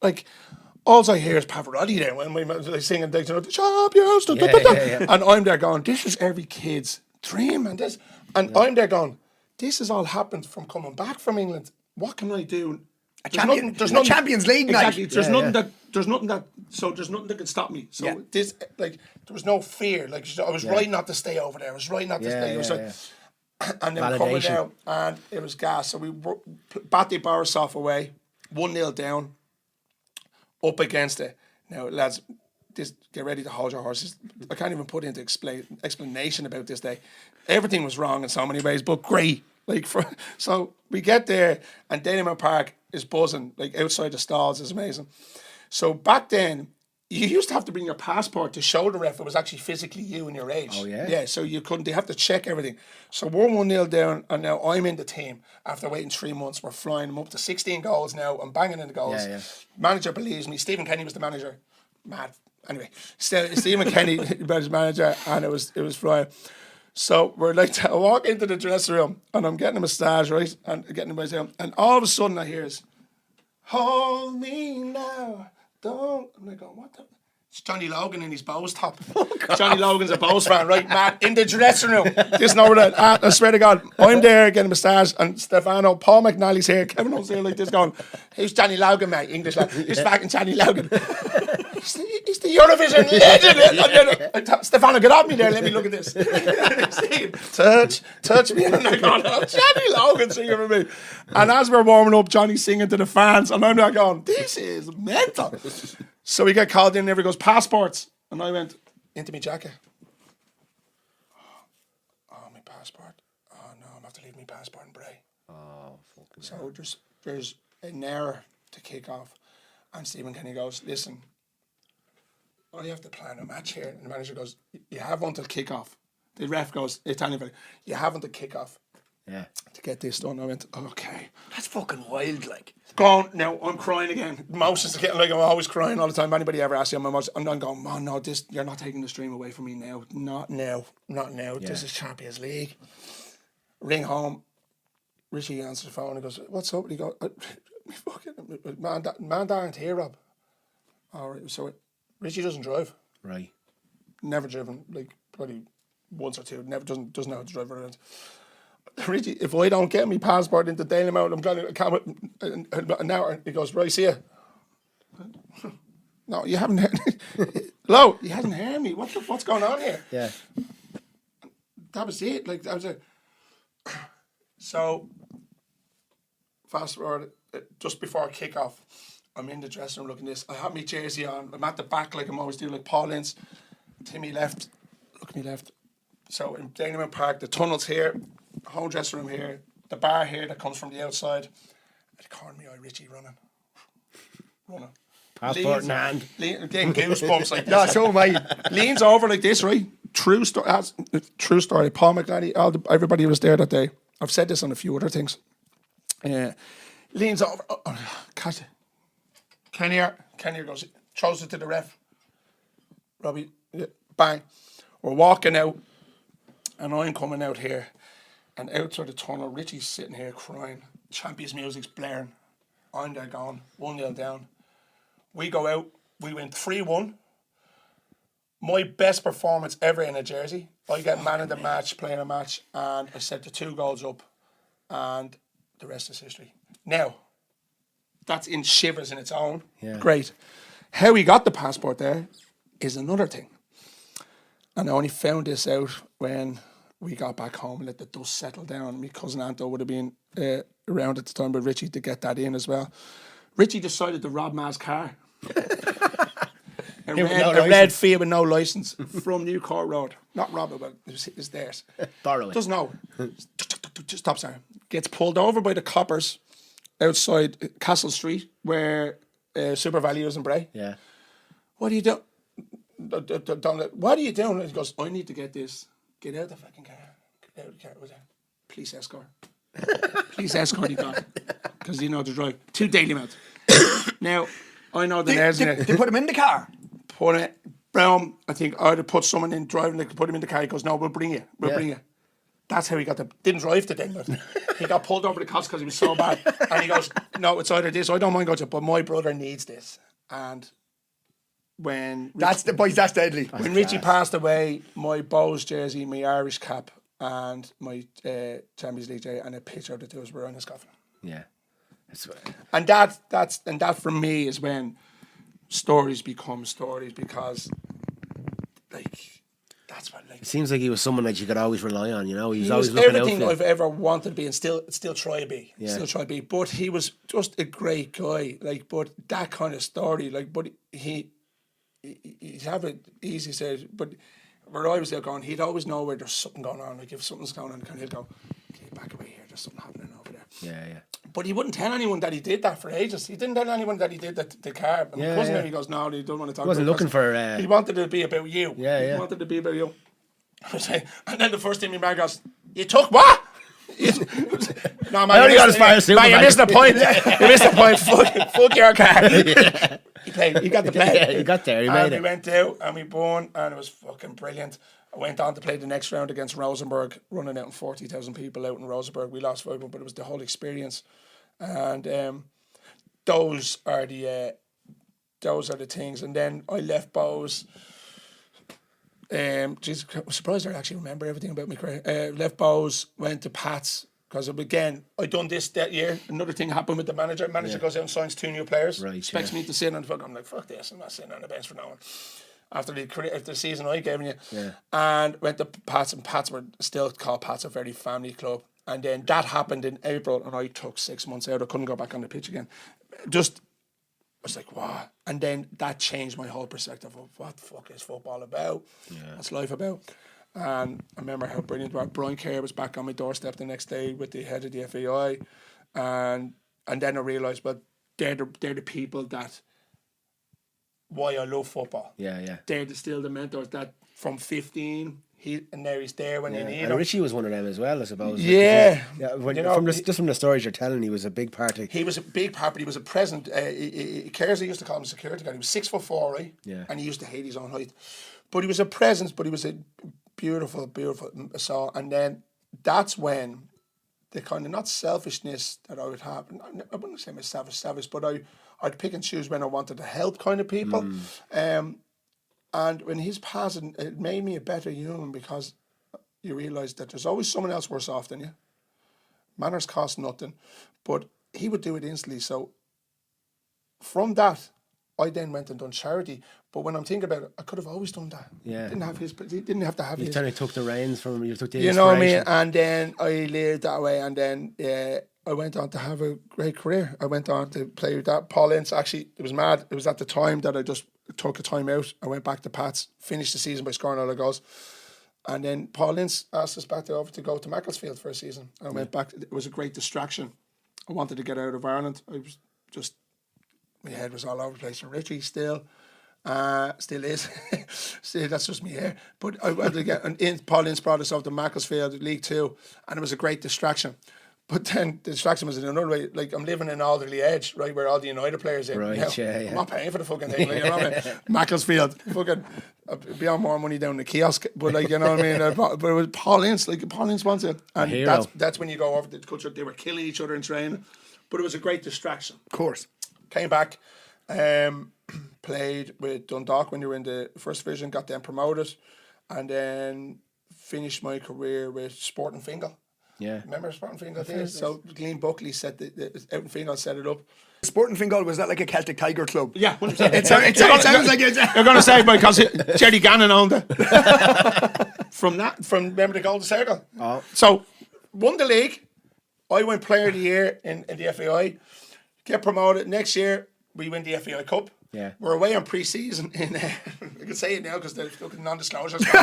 Like, all I hear is Pavarotti there when they're singing, you know, the champions, and I'm there going, this is every kid's dream, and this, and I'm there going, this has all happened from coming back from England. What can I do? There's no Champions League night. Exactly. There's nothing that can stop me. So this, like, there was no fear. Like, I was right not to stay over there. I was right not to stay. It was like, and then coming down, and it was gas. So we batted Borisov away, 1-0 down. Up against it. Now, lads, get ready to hold your horses. I can't even put into explanation about this day. Everything was wrong in so many ways, but great. So we get there, and Dynamo Park is buzzing. Like, outside the stalls is amazing. So back then, you used to have to bring your passport to show the ref it was actually physically you and your age. Oh, yeah? Yeah, so you couldn't, they have to check everything. So we're 1-0 down, and now I'm in the team. After waiting 3 months, we're flying them up to 16 goals now. I'm banging in the goals. Manager believes me. Stephen Kenny was the manager. Mad. Anyway, Stephen Kenny was the manager, and it was flying. So we're like, I walk into the dressing room, and I'm getting a massage, right? And getting a massage, and all of a sudden I hear is, hold me now. Don't. I'm like, what the? It's Johnny Logan in his Bows top. Johnny Logan's a Bows fan, right, man? In the dressing room. This know where that. I swear to God, I'm there getting a massage, and Stefano, Paul McNally's here, Kevin Hunt's here like this, going, "Who's Johnny Logan, mate? English lad. Who's fucking Johnny Logan? He's the Eurovision legend." Stefano, get off me there. Let me look at this. touch me. And I'm going, "Oh, Johnny Logan singing for me." And as we're warming up, Johnny's singing to the fans, and I'm there going, "This is mental." So we get called in, and everybody goes, "Passports." And I went, into my jacket. Oh, my passport. Oh, no, I'm going to have to leave my passport in Bray. Oh, fucking So there's an error to kick off. And Stephen Kenny goes, "Listen, I have to plan a match here." And the manager goes, "You have until kick off." The ref goes, Italian, "You have until kick off." Yeah. To get this done. I went, okay. That's fucking wild, like. Gone. Now I'm crying again. Emotions are getting like I'm always crying all the time. Anybody ever asks you, I'm going, "Man, no, you're not taking the stream away from me now. Not now. Yeah. This is Champions League." Ring home. Richie answers the phone and goes, "What's up?" And he goes, man, that aren't here, Rob." All right. So Richie doesn't drive. Right. Never driven, like probably once or two. Never doesn't know how to drive around. Richie, if I don't get my passport into Dynamo, I'm going to come an hour. He goes, "Right, see ya." No, you haven't heard. Hello, you hasn't heard me. What's going on here? Yeah. That was it. Like, that was it. So, fast forward, just before kick-off, I'm in the dressing room looking at this. I have my jersey on. I'm at the back like I'm always doing, like Paul Ince. To me left. Look at me left. So, in Dynamo Park, the tunnel's here. Home dressing room here, the bar here that comes from the outside. At the corner of my eye, Richie running. Passport in hand. Getting goosebumps like this. Yeah, so am I. Leans over like this, right? True story. Paul McNally, everybody was there that day. I've said this on a few other things. Leans over. Catch it. Kenny goes, throws it to the ref. Robbie, bang. We're walking out. And I'm coming out here, and outside the tunnel, Richie's sitting here crying. Champions music's blaring. I'm there going 1-0 down. We go out. We win 3-1. My best performance ever in a jersey. I get man of the match, playing a match, and I set the 2 goals up, and the rest is history. Now, that's in shivers in its own. Yeah. Great. How we got the passport there is another thing. And I only found this out when we got back home and let the dust settle down. My cousin Anto would have been around at the time with Richie to get that in as well. Richie decided to rob Ma's car. a red Fiat with no license from New Court Road. Not rob it, but it was theirs. Borrow it. Doesn't know. Just stops there. Gets pulled over by the coppers outside Castle Street where Super Value is in Bray. Yeah. What are you doing? What are you doing? He goes, I need to get this. Get out of the fucking car. Get out of the car. Was that police escort? Police escort he got. Because he know to drive. 2 daily amounts. Now, I know the nerves in it. They put him in the car. Put it. Brown, I think I'd have put someone in driving, they could put him in the car. He goes, no, we'll bring you. We'll bring you. That's how he got didn't drive the day. He got pulled over the cops because he was so bad. And he goes, no, it's either this, I don't mind going to, but my brother needs this. And when That's deadly. When Richie passed away, my Bows jersey, my Irish cap, and my Champions League jersey, and a picture of the two were on his coffin. Yeah. And that for me is when stories become stories, because like that's what like It seems like he was someone that you could always rely on, you know? He was he always was looking out everything for you. I've ever wanted to be and still try to be. Yeah. Still try to be. But he was just a great guy. Like, but that kind of story, like, but he'd have it easy said, but where I was there going, he'd always know where there's something going on. Like if something's going on, he'd go, get back away here, there's something happening over there. Yeah, yeah. But he wouldn't tell anyone that he did that for ages. He didn't tell anyone that he did the car. And Yeah, my cousin yeah. he goes, no, he don't want to talk He wasn't about it looking because for... he wanted it to be about you. Yeah, yeah. He wanted it to be about you. And then the first thing my man goes, you took what? No, man, I only got as far as man, you Superman. missed the point. You missed the point. Fuck your car. He played. He got the play. Yeah, he got there. He made and it. we went out and we won, and it was fucking brilliant. I went on to play the next round against Rosenborg, running out in 40,000 people out in Rosenborg. We lost 5-1, but it was the whole experience. And those are the things. And then I left Bows. Jesus, I'm surprised I actually remember everything about my career. Left Bows, went to Pats. Because again, I done this that year. Another thing happened with the manager. Manager goes out and signs 2 new players. Right, Expects me to sit on the fuck. I'm like, fuck this. I'm not sitting on the bench for no one. After the season I gave you. Yeah. And went to Pats, and Pats were still called Pats, a very family club. And then that happened in April, and I took 6 months out. I couldn't go back on the pitch again. Just, I was like, wow. And then that changed my whole perspective of what the fuck is football about? Yeah. What's life about? And I remember how brilliant Brian Kerr was back on my doorstep the next day with the head of the FAI, and then I realised, well, they're the people that why I love football. Yeah, yeah. They're still the mentors that from 15 and now he's there when you need him. And Richie was one of them as well, I suppose. Yeah. Just from the stories you're telling, he was a big part of... He was a big part, but he was a present. Kersley used to call him a security guard. He was 6'4", right? Yeah. And he used to hate his own height. But he was a presence, but he was a beautiful, beautiful soul. And then that's when the kind of, not selfishness that I would have, I wouldn't say myself as selfish, but I'd pick and choose when I wanted to help kind of people. And when he's passing, it made me a better human, because you realise that there's always someone else worse off than you. Manners cost nothing, but he would do it instantly. So from that, I then went and done charity. But when I'm thinking about it, I could have always done that. Yeah. He didn't have to have his. You kind of took the reins from him. You took the You know what I mean? inspiration. And then I lived that way, and then I went on to have a great career. I went on to play with that. Paul Ince, actually, it was mad. It was at the time that I just took a time out. I went back to Pats, finished the season by scoring all the goals. And then Paul Ince asked us back over to go to Macclesfield for a season. I went back. It was a great distraction. I wanted to get out of Ireland. I was just, my head was all over the place. And Richie still is. See, that's just me here. But I wanted to get, and Paul Ince brought us over to Macclesfield, League Two, and it was a great distraction. But then the distraction was in another way. Like, I'm living in Alderley Edge, right, where all the United players are. Right, yeah. I'm not paying for the fucking thing. Like, you know what I mean? Macclesfield, fucking, I'd be on more money down the kiosk. But, like, you know what I mean? But it was Paul Ince, like, Paul Ince wants it. And that's when you go over the culture. They were killing each other in training. But it was a great distraction. Of course. Came back, played with Dundalk when they were in the first division, got them promoted, and then finished my career with Sporting Fingal. Yeah. Remember Sporting Fingal days? So Glenn Buckley set out in Fingal set it up. Sporting Fingal, was that like a Celtic Tiger club? Yeah, 100%. It sounds like it's... You're going to say because Jerry Gannon owned it. From remember the Golden Circle? Oh. So, won the league. I went Player of the Year in the FAI. Get promoted. Next year, we win the FAI Cup. Yeah. We're away on pre-season in... I can say it now because they're fucking non-disclosures. Fuck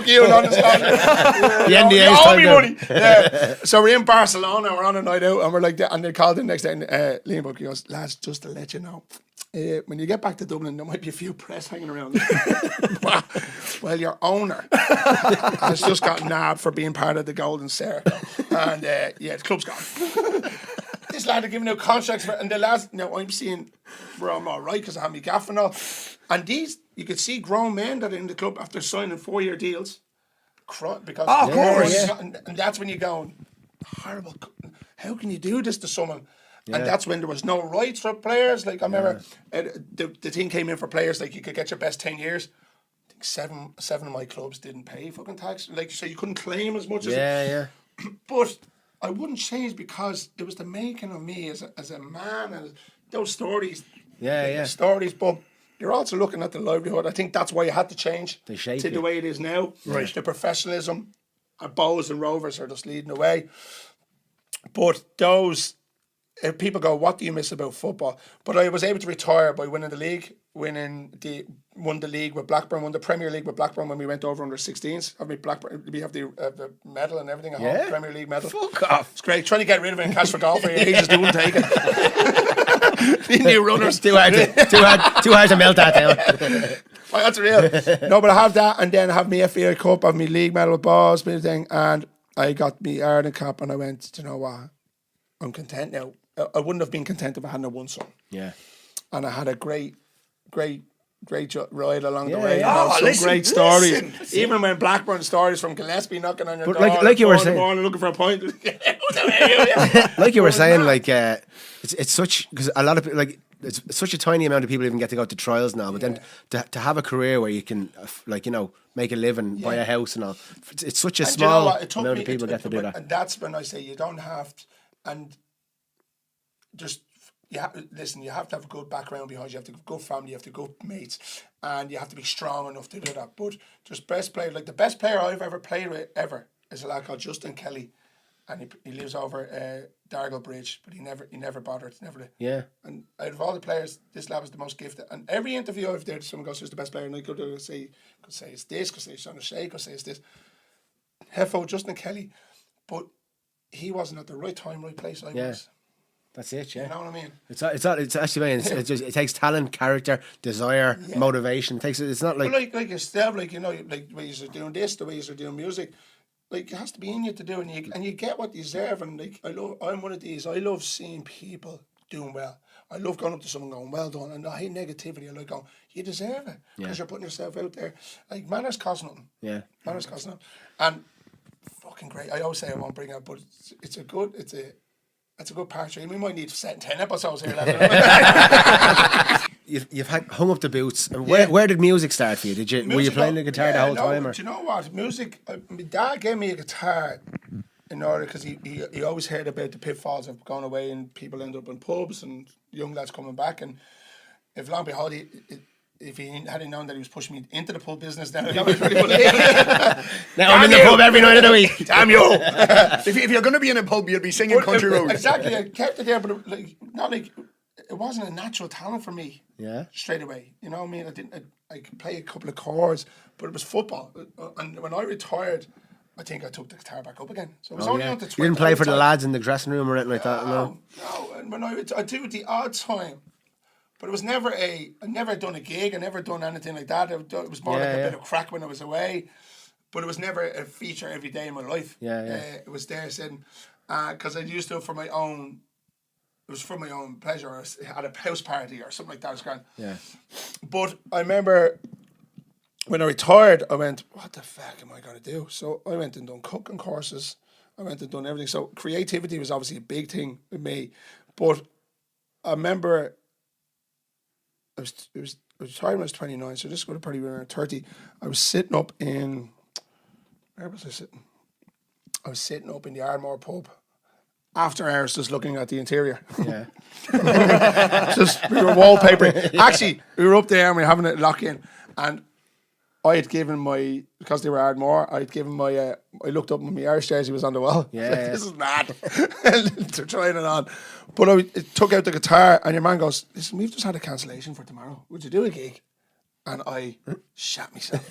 you, non-disclosure. The NDA's you owe time me down. money. Yeah. So we're in Barcelona, we're on a night out, and we're like, and they called in next day, and Liam Bucky goes, lads, just to let you know, when you get back to Dublin, there might be a few press hanging around. Well, your owner has just got nabbed for being part of the Golden Circle. And the club's gone. This lad are giving out contracts and the lads, I'm seeing where I'm all right because I have my gaff and all. And these, you could see grown men that are in the club after signing 4-year deals. Because of course. And that's when you're going, horrible. How can you do this to someone? Yeah. And that's when there was no rights for players. Like, I remember the thing came in for players, like you could get your best 10 years. I think seven of my clubs didn't pay fucking tax. Like, so you couldn't claim as much as... Yeah. But I wouldn't change because it was the making of me as a man, and those stories. Yeah. Stories, but you're also looking at the livelihood. I think that's why you had to change to the way it is now. Right. The professionalism. Bows and Rovers are just leading the way. But those... If people go, what do you miss about football? But I was able to retire by winning the league, won the league with Blackburn, won the Premier League with Blackburn when we went over under 16s. We have the medal and everything at home, Premier League medal. Fuck off. It's great. Trying to get rid of it in cash for golf for ages, they wouldn't take it. The new runners. Too hard to melt that down. Oh, that's real. No, but I have that, and then I have my FA Cup, I have my league medal with balls, thing, and I got my Ireland Cup, and I went, you know what? I'm content now. I wouldn't have been content if I hadn't won some. Yeah. And I had a great ride along the way. Yeah. Some great stories. Even when Blackburn stories from Gillespie knocking on your door, like you were saying, looking for a point. Like you were saying, like it's such, because a lot of people, like, it's such a tiny amount of people even get to go to trials now. But then to have a career where you can, make a living, buy a house and all, it's such a small amount of people get to do that. And that's when I say you don't have to, and just you have to have a good background behind you. You have to have a good family, you have to have good mates, and you have to be strong enough to do that. But just best player, like the best player I've ever played with is a lad called Justin Kelly, and he lives over Dargle Bridge, but he never bothered, Yeah. And out of all the players, this lad was the most gifted. And every interview I've done, someone goes, "Who's the best player?" And I could say it's this, could say it's Sean O'Shea, could say it's this. Hefo, Justin Kelly, but he wasn't at the right time, right place. I was. That's it, yeah. You know what I mean? It's actually, it takes talent, character, desire, motivation. It's not like... Well, like yourself, like the way you're doing this, the way you're doing music, like it has to be in you to do, and you get what you deserve. And like I'm one of these. I love seeing people doing well. I love going up to someone going, "Well done," and I hate negativity. I like going, "You deserve it," because you're putting yourself out there. Like manners cost nothing. Yeah, manners cost nothing, and fucking great. I always say I won't bring it up, but it's a good part. We might need 10 episodes here. You've hung up the boots. And where did music start for you? Were you playing the guitar the whole time? Or? Do you know what? Music. My dad gave me a guitar in order because he always heard about the pitfalls of going away and people end up in pubs and young lads coming back. And if long behold, if he hadn't known that he was pushing me into the pub business, then now I'm in the pub every night of the week. Damn you! If you're going to be in a pub, you'll be singing Country Roads. Exactly, I kept it there, but it wasn't a natural talent for me. Yeah. Straight away, you know what I mean. I could play a couple of chords, but it was football. And when I retired, I think I took the guitar back up again. So it was only on to 20. You didn't play for the lads in the dressing room or anything like that, no. No, and when I do it the odd time. But it was never I never done a gig, I never done anything like that. It was more like a bit of crack when I was away. but it was never a feature every day in my life. It was there sitting, because I used to do it for my own. It was for my own pleasure. Or at a house party or something like that. It was grand. Yeah. But I remember when I retired, I went, what the fuck am I going to do? So I went and done cooking courses. I went and done everything. So creativity was obviously a big thing with me. But I remember I was retired when I was 29, so this would have probably been around 30. I was sitting up in, where was I sitting? I was sitting up in the Ardmore pub after hours, just looking at the interior. Yeah. We were wallpapering. Actually, we were up there and we were having a lock in, and I had given because they were Ardmore, I looked up and my Irish jersey was on the wall. Yeah. This is mad. They're trying it on. But I took out the guitar, and your man goes, listen, we've just had a cancellation for tomorrow. Would you do a gig? And I shat myself.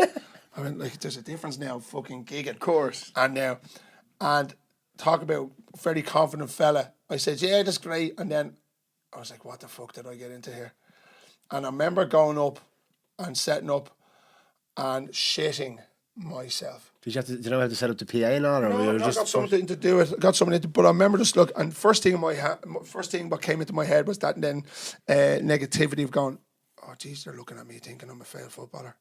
I went, like, there's a difference now, fucking gigging. Of course. And talk about very confident fella. I said, yeah, that's great. And then I was like, what the fuck did I get into here? And I remember going up and setting up and shitting myself. Did you know how to set up the PA and all? Or No, you were I just got something to do it. But I remember just look, and first thing what came into my head was that then negativity of going, oh geez, they're looking at me thinking I'm a failed footballer.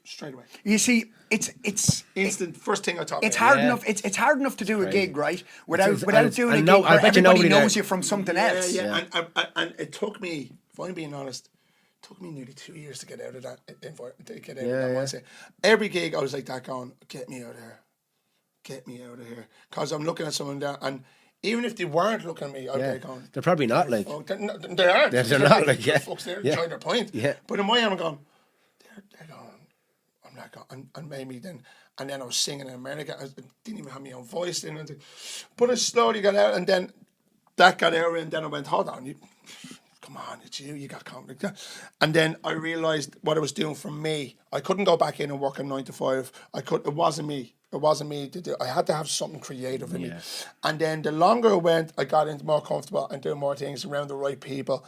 Straight away. You see, it's instant. First thing I thought. It's hard enough. It's hard enough to do a gig, right? Without doing a gig I where bet you everybody nobody knows you from something else. Yeah. And it took me, if I'm being honest, nearly 2 years to get out of that. To get out of that mindset. Every gig I was like that, going, get me out of here, because I'm looking at someone there, and even if they weren't looking at me, I'd be going, they're probably not like. oh, they aren't. They're not like, yeah. Fuck's there, Yeah. trying their point. Yeah. But in my head, I'm going, they're going, I'm not going, and maybe then. And then I was singing in America. I didn't even have my own voice in it. But I slowly got out, and then that got out, and then I went, hold on, come on, it's you got confidence. And then I realised what I was doing for me. I couldn't go back in and work a 9 to 5. It wasn't me. It wasn't me to do. I had to have something creative in me. And then the longer it went, I got into more comfortable and doing more things around the right people.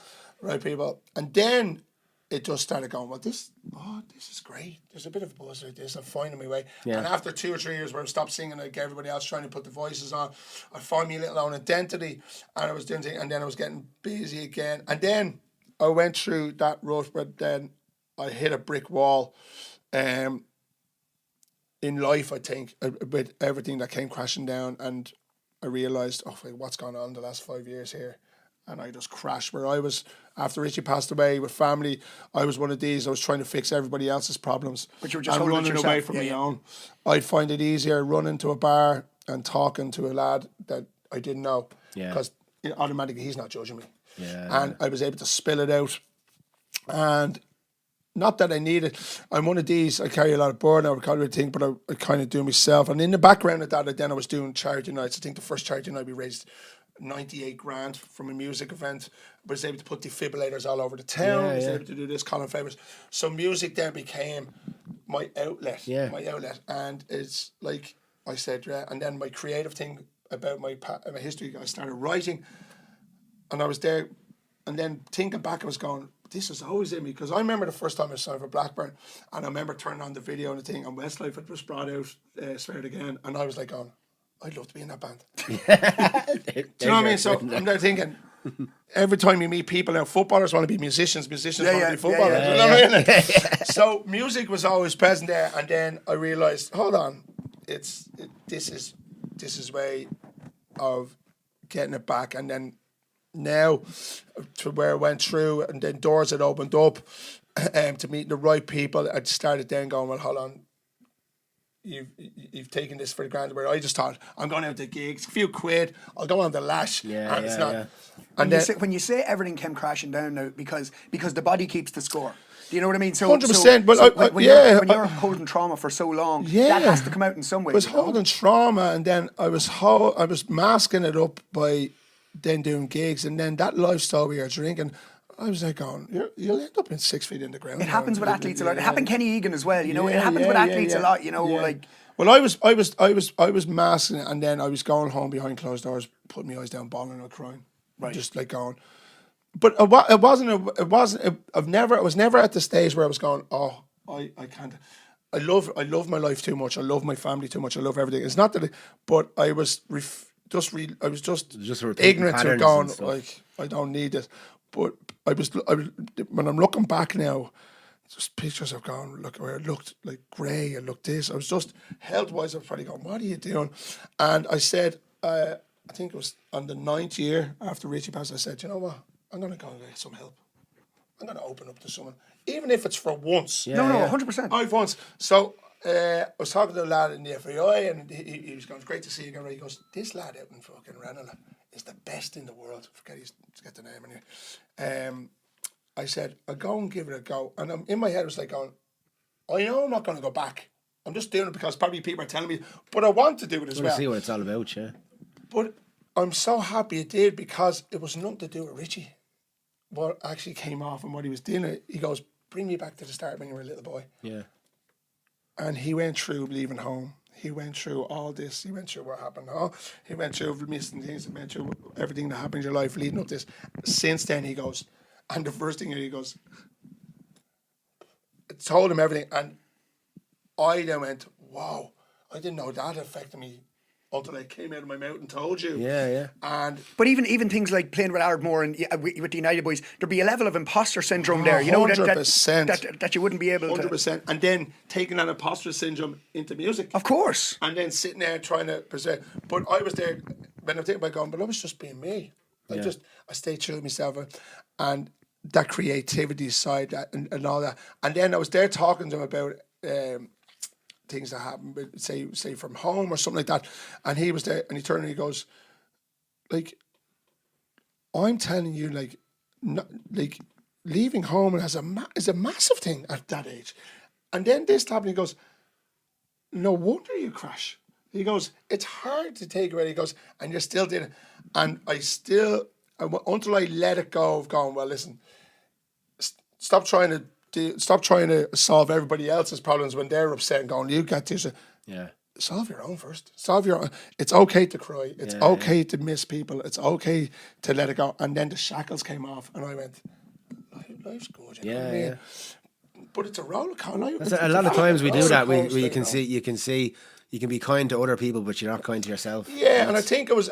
And then it just started going, well, this is great. There's a bit of a buzz like this. I'm finding my way. Yeah. And after 2 or 3 years where I stopped singing like everybody else, trying to put the voices on, I found me a little own identity, and I was doing things, and then I was getting busy again. And then I went through that rut, but then I hit a brick wall. In life, I think, with everything that came crashing down, and I realised, what's gone on the last 5 years here? And I just crashed. Where I was, after Richie passed away with family, I was one of these. I was trying to fix everybody else's problems. But you were just and holding running away from my own. I'd find it easier running to a bar and talking to a lad that I didn't know. Because automatically he's not judging me. And I was able to spill it out. And not that I need it. I'm one of these, I carry a lot of burden, I would call it a thing, but I kind of do myself. And in the background of that, then I was doing charity nights. I think the first charity night we raised 98 grand from a music event. I was able to put defibrillators all over the town. I was able to do this, Colin Favours. So music then became my outlet. And it's like I said, and then my creative thing about my history, I started writing, and I was there, and then thinking back, I was going, this is always in me, because I remember the first time I signed for Blackburn, and I remember turning on the video and the thing, and Westlife had just brought out Swear It Again, and I was like, I'd love to be in that band. Do you know what I mean? So I'm there thinking, every time you meet people now, footballers want to be musicians want to be footballers. You know what I mean? So music was always present there, and then I realised, hold on, this is way of getting it back, and then now to where I went through, and then doors had opened up to meet the right people. I started then going, well, hold on, you've taken this for granted. Where I just thought, I'm going out to gigs, a few quid, I'll go on the lash. It's not. And when you say everything came crashing down now, because the body keeps the score. Do you know what I mean? So 100%. But when you're holding trauma for so long, that has to come out in some way. I was holding trauma, and then I was masking it up by then doing gigs, and then that lifestyle we are drinking, I was like going, you'll end up in 6 feet in the ground. It happens with athletes a lot. It happened Kenny Egan as well. You know, it happens with athletes a lot. You know, like. Well, I was masking it, and then I was going home behind closed doors, putting my eyes down, bawling or crying, just like going. But I was never at the stage where I was going, I can't. I love my life too much. I love my family too much. I love everything. It's not that, but I was I was just ignorant to it, going like, I don't need it. But I was when I'm looking back now, just pictures of gone, look where it looked like grey, I looked this. I was just health wise, I was probably going, what are you doing? And I said, I think it was on the 9th year after Richie passed, I said, you know what? I'm gonna go and get some help. I'm gonna open up to someone. Even if it's for once. No, 100%. I've once. So I was talking to a lad in the FAI, and he was going, it's great to see you again. He goes, this lad out in fucking Ranelagh is the best in the world. Forget the name anyway. I said, I'll go and give it a go. And in my head, I was like going, I know I'm not going to go back. I'm just doing it because probably people are telling me, but I want to do it as well. See what it's all about, yeah. But I'm so happy it did, because it was nothing to do with Richie. What actually came off and what he was doing, he goes, bring me back to the start when you were a little boy. Yeah. And he went through leaving home. He went through all this. He went through what happened. He went through missing things. He went through everything that happened in your life leading up to this. Since then, he goes, and the first thing he goes, it told him everything. And I then went, wow, I didn't know that affected me until I came out of my mouth and told you. Yeah. And but even things like playing with Ardmore and with the United boys, there'd be a level of imposter syndrome there. You know, 100%. that you wouldn't be able to. 100%. And then taking that imposter syndrome into music. Of course. And then sitting there trying to present. But I was there when I'm thinking about going, but I was just being me. I stayed true to myself. And that creativity side and all that. And then I was there talking to him about things that happen, say from home or something like that. And he was there, and he turned and he goes, like, I'm telling you, like, leaving home is a massive thing at that age. And then this happened. He goes, no wonder you crash. He goes, it's hard to take away. He goes, and you still did it. And until I let it go of going, well, listen, stop trying to solve everybody else's problems when they're upset and going, you got this. Yeah. Solve your own first. Solve your own. It's okay to cry. It's okay to miss people. It's okay to let it go. And then the shackles came off, and I went, life's good. You know what I mean? But it's a roller coaster. A lot of times we do that. You can see. You can be kind to other people, but you're not kind to yourself. Yeah, and I think it was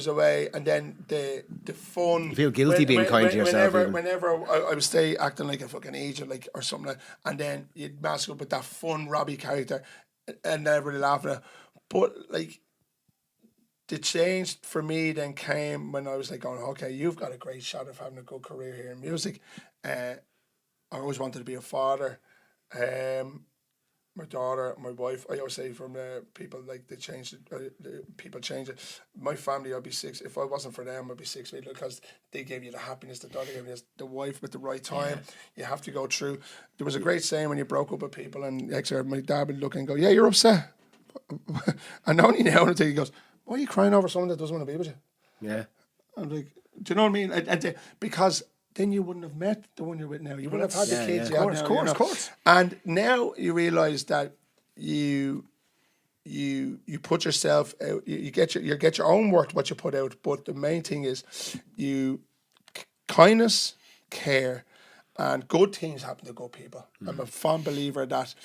a way, and then the fun. You feel guilty being kind to yourself. Whenever I would stay acting like a fucking agent, like or something, and then you'd mask up with that fun Robbie character, and everybody laughing at. But like, the change for me then came when I was like going, okay, you've got a great shot of having a good career here in music. I always wanted to be a father. My daughter, my wife, I always say from people, like, they change it, people change it. My family, I'd be 6. If I wasn't for them, I'd be 6 feet, because they gave you the happiness, the daughter gave you the wife at the right time. You have to go through. There was a great saying when you broke up with people, and my dad would look and go, yeah, you're upset. And only now and then he goes, why are you crying over someone that doesn't want to be with you? Yeah. I'm like, do you know what I mean? Because then you wouldn't have met the one you're with now. You wouldn't have had the kids you have now. Of course. And now you realise that you put yourself out. You get your own work, what you put out. But the main thing is kindness, care, and good things happen to good people. I'm a fond believer of that.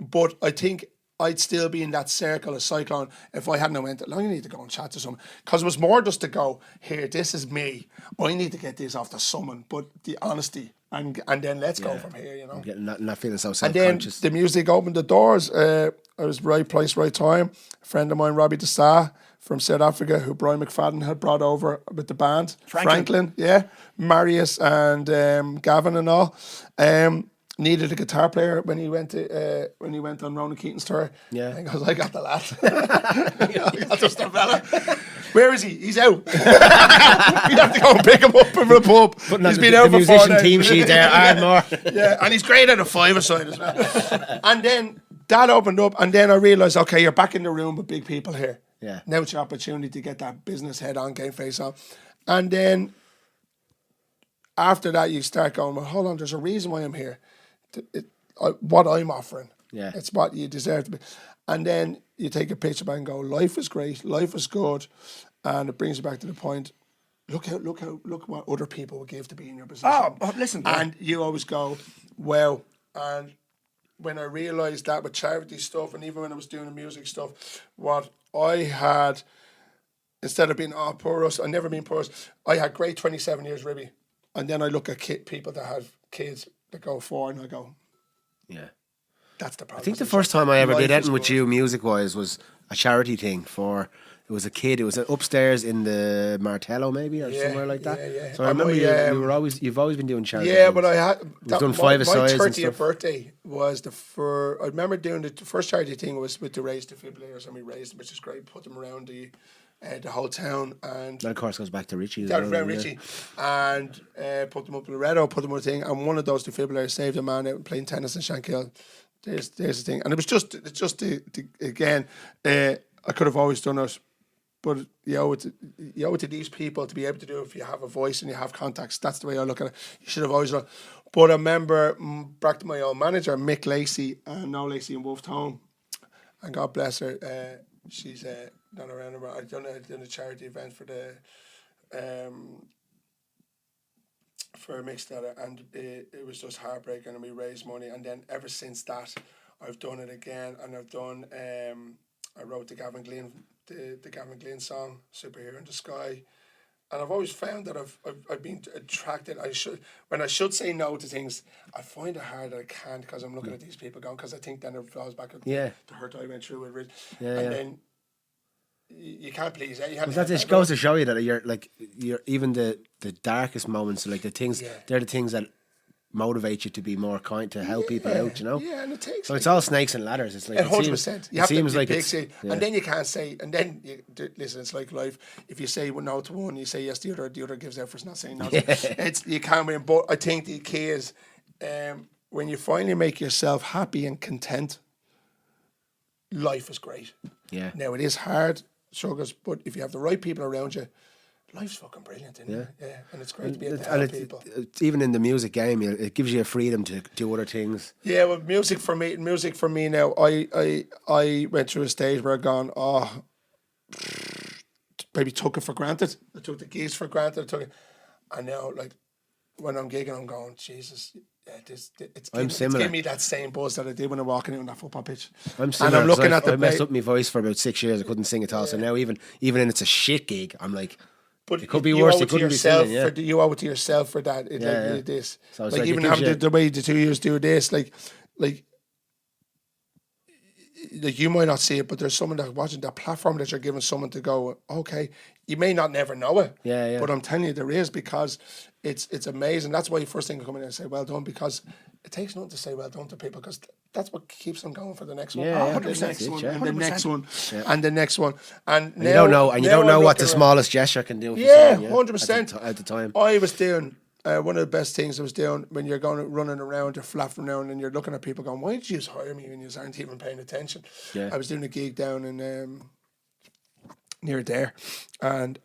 But I think I'd still be in that circle of Cyclone if I hadn't went, I need to go and chat to someone. Because it was more just to go, here, this is me. I need to get this off to someone. But the honesty, and then let's go from here, you know. Not feeling so And self-conscious. then the music opened the doors. I was right place, right time. A friend of mine, Robbie Doyle from South Africa, who Brian McFadden had brought over with the band. Franklin, yeah. Marius and Gavin and all. Needed a guitar player when he went on Ronan Keaton's tour. Yeah, and goes, I got the lad. I got just the fella. Where is he? He's out. We have to go and pick him up from the pub. He's been out for 4 days. Team sheet there, Ardmore. Yeah, and he's great at a 5-a-side as well. And then that opened up, and then I realised, okay, you're back in the room with big people here. Yeah. Now it's your opportunity to get that business head on, game face on, and then after that you start going, well, hold on, there's a reason why I'm here. What I'm offering. Yeah. It's what you deserve to be. And then you take a picture back and go, life is great, life is good. And it brings you back to the point, look what other people would give to be in your position. Oh, listen. And you always go, well, and when I realised that with charity stuff, and even when I was doing the music stuff, what I had, instead of being poor us, I never been poor us, I had great 27 years Ribby. And then I look at people that have kids that go 4 and I go, yeah. That's the problem. I think the first time I ever did anything with you music-wise was a charity thing for... It was a kid. It was upstairs in the Martello, maybe, or somewhere like that. Yeah. So I remember you've always been doing charity. Yeah, things. but I had done 5-a-sides. My 30th birthday was I remember doing the first charity thing was with the raised defibrillators, and we raised them, which is great. Put them around the whole town, and that of course goes back to Richie. Richie, and put them up in Loretto, put them on a thing, and one of those defibrillators saved a man out playing tennis in Shankill. There's the thing, and it's just again, I could have always done it. But you owe it to these people to be able to do it if you have a voice and you have contacts. That's the way I look at it. You should have always done. But I remember back to my old manager, Mick Lacey, Noel Lacey in Wolf Town, and God bless her. She's not around anymore. I done a charity event for the for a mixed data, and it was just heartbreaking, and we raised money. And then ever since that, I've done it again, and I've done. I wrote the Gavin Glynn song, "Superhero in the Sky," and I've always found that I've been attracted. When I should say no to things, I find it hard that I can't because I'm looking at these people going, because I think then it falls back at the hurt I went through with Rich, then you can't please. That goes to show you that you're even the darkest moments, like the things, they're the things that motivate you to be more kind, to help people out, you know. Yeah, and it takes. So it's all snakes and ladders. It's like 100%. You have seems to like it's, and then you can't say. And then listen, it's like life. If you say no to one, you say yes to the other gives out for not saying no. It's you can't win. But I think the key is when you finally make yourself happy and content, life is great. Yeah. Now it is hard, struggles, but if you have the right people around you, life's fucking brilliant, isn't it? Yeah, and it's great to be able to help people. Even in the music game, it gives you a freedom to do other things. Yeah, well, music for me now, I went through a stage where I'd gone, maybe took it for granted. I took the gigs for granted. And now, like, when I'm gigging, I'm going, Jesus, it's giving me that same buzz that I did when I'm walking out on that football pitch. I'm similar, and I'm looking at I messed up my voice for about 6 years. I couldn't sing at all. So now even when it's a shit gig, I'm like, but it could be worse. It couldn't be singing, you owe it to yourself for that. This. So like even having the way the 2 years do this, like you might not see it, but there's someone that's watching that platform that you're giving someone to go, okay, you may not never know it. Yeah. But I'm telling you there is, because it's amazing. That's why you first thing you come in and say well done, because it takes nothing to say well done to people, because that's what keeps them going for the next one. And the next one, and the next one, and the next one. And you don't know what the smallest gesture can do. 100%. At the time, I was doing one of the best things I was doing when you're running around or flapping around and you're looking at people going, why did you hire me when you aren't even paying attention? I was doing a gig down in near there, and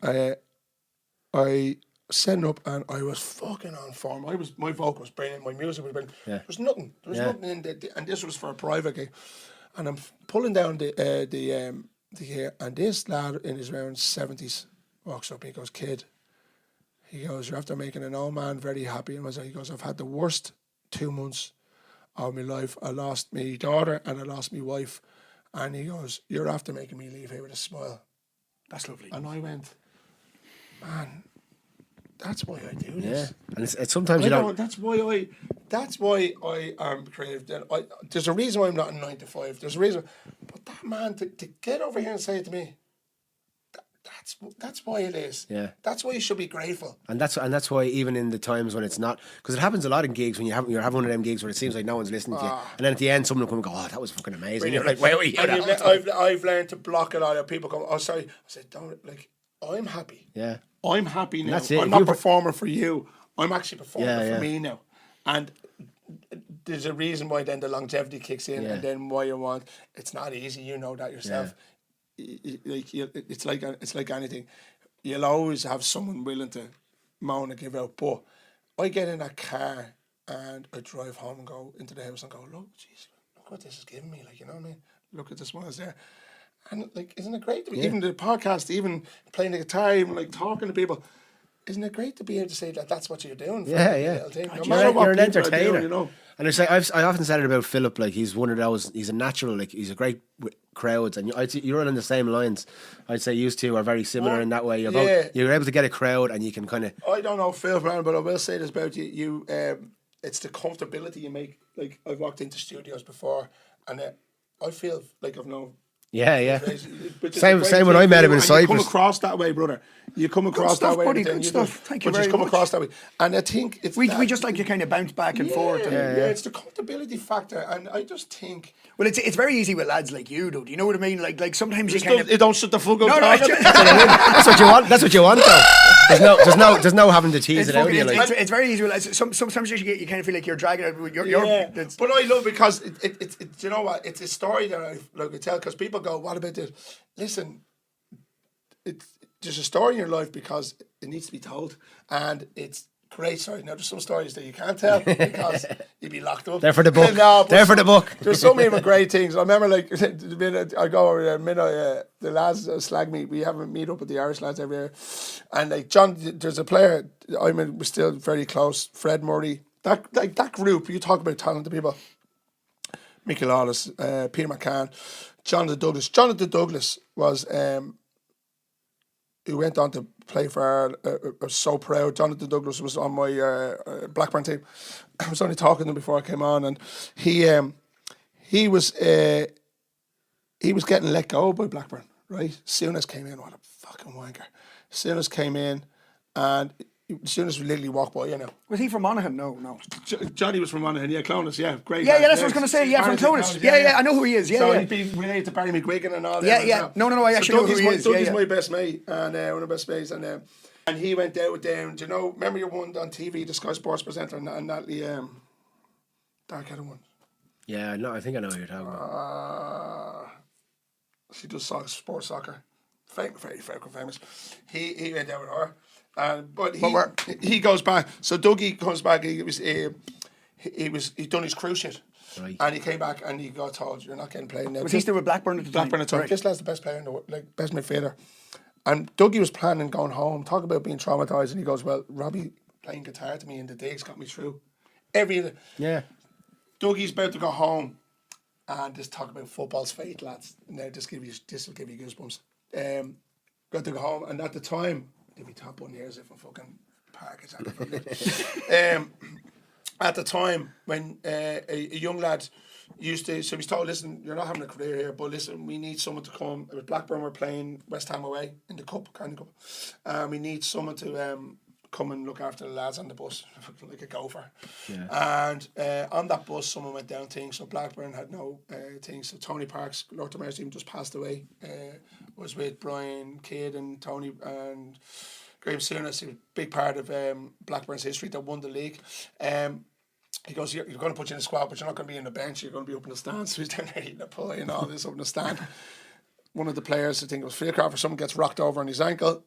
I setting up, and I was fucking on form. My vocal was brilliant, my music was brilliant. There was nothing in and this was for a private gig, and I'm pulling down the gear, and this lad in his around 70s walks up. He goes, kid, he goes, you're after making an old man very happy. And he goes, I've had the worst 2 months of my life. I lost my daughter and I lost my wife. And he goes, you're after making me leave here with a smile. That's lovely. And I went, man, that's why I do this. Yeah, and it's sometimes you don't. That's why I am creative. There's a reason why I'm not in 9 to 5. There's a reason, but that man to get over here and say it to me, that's why it is. Yeah, that's why you should be grateful. And that's why even in the times when it's not, because it happens a lot in gigs when you're having one of them gigs where it seems like no one's listening to you, and then at the end someone will come and go, oh, that was fucking amazing. And you're like, wait, I've learned to block it out. People come, oh sorry. I said, don't, like, I'm happy. Yeah. I'm happy now. That's it. I'm not performing for you. I'm actually performing for me now. And there's a reason why then the longevity kicks in, and then why you want. It's not easy. You know that yourself. It's like anything. You'll always have someone willing to moan and give out. But I get in that car and I drive home and go into the house and go, look, jeez, look what this is giving me. Like, you know what I mean? Look at the smiles there. And like, isn't it great? Even the podcast, even playing the guitar, even like talking to people, isn't it great to be able to say that that's what you're doing? For Yeah, a yeah. little thing? No You're, matter what you're an people are entertainer. doing, you know. And I often said it about Philip, like he's one of those. He's a natural, like he's a great with crowds, and you're on the same lines. I'd say you two are very similar in that way. You're able to get a crowd, and you can kind of. I don't know Phil Brown, but I will say this about you. It's the comfortability you make. Like I've walked into studios before, and I feel like I've known. Yeah. Same when I met him in Cyprus. You come across that way, brother. You come across that way. Good stuff. Thank you very much. Come across that way, and I think it's we just like to kind of bounce back and forth. It's the comfortability factor, and I just think. Well, it's very easy with lads like you, though. Do you know what I mean? Like sometimes you don't shut the fuck up. No, that's what you want. That's what you want, though. There's no having to tease it out. It's very easy with lads. Sometimes you kind of feel like you're dragging it. But I love it because it's you know what? It's a story that I tell because people go, "What about this?" Listen, there's a story in your life because it needs to be told, and it's great story. Now there's some stories that you can't tell because you'd be locked up. They're for the book. They're for the book. There's so many great things. I remember like the minute I go over there, the lads slag me. We have a meet up with the Irish lads every year, and like John, there's a player we're still very close. Fred Murray. That group. You talk about talented people. Mickey Lawless, Peter McCann, Jonathan Douglas. Jonathan Douglas was who went on to play for our, I was so proud. Jonathan Douglas was on my Blackburn team. I was only talking to him before I came on, and he was getting let go by Blackburn, right? Souness came in, what a fucking wanker. Souness came in, and Souness literally walked by, you know. Was he from Monaghan? No. Johnny was from Monaghan, Clonus, great. Yeah, that's what I was going to say. Yeah, from Clonus. Yeah, I know who he is. So he'd be related to Barry McGuigan and all that. Yeah. No, I actually know who he is. Dougie's my best mate, and one of the best mates, and he went out with them. Do you know? Remember your one on TV, the Sky Sports presenter, and Natalie, dark-haired one. Yeah, no, I think I know what you're talking about. She does sports soccer, very famous. He went out with her. But he goes back. So Dougie comes back. He done his cruise shit, right. And he came back and he got told you're not getting played now. Was he still with Blackburn at the time? Blackburn at the time. Right. This lad's the best player in the world, like best midfielder. And Dougie was planning going home. Talk about being traumatized, and he goes, "Well, Robbie playing guitar to me in the digs got me through every." Yeah. Dougie's about to go home, and just talk about football's fate, lads. Now this will give you goosebumps. Got to go home, and at the time. They'd be top 1 years if I'm fucking park at the time when a young lad used to, so he's told, listen, you're not having a career here, but listen, we need someone to come. With Blackburn, we're playing West Ham away in the cup, kind of cup. We need someone to come and look after the lads on the bus, like a gopher. Yeah. And on that bus, someone went down things, so Blackburn had no things. So Tony Parks, Lord Mayor's team, just passed away. Was with Brian Kidd and Tony and Graham Souness. He was a big part of Blackburn's history that won the league. He goes, you're going to put you in the squad, but you're not going to be in the bench, you're going to be up in the stand. So he's down there eating a pie and all this up in the stand. One of the players, I think it was Philcroft or someone, gets rocked over on his ankle.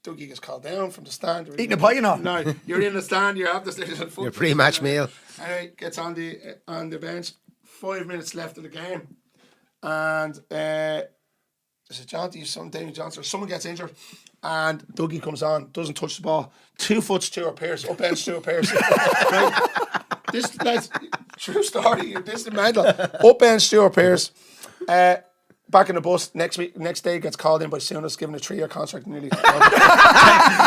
Dougie gets called down from the stand. Eating a pie, you know? No, you're in the stand, you have the your pre-match meal. Anyway, gets on the bench. 5 minutes left of the game. And I said, John, do you son Damien Johnson? Or someone gets injured, and Dougie comes on, doesn't touch the ball. 2 foot Stuart Pearce, upend Stuart Pearce. Right? This that's true story. This is mental. Upend Stuart Pearce. Back in the bus next day gets called in by Souness, given a 3-year contract, nearly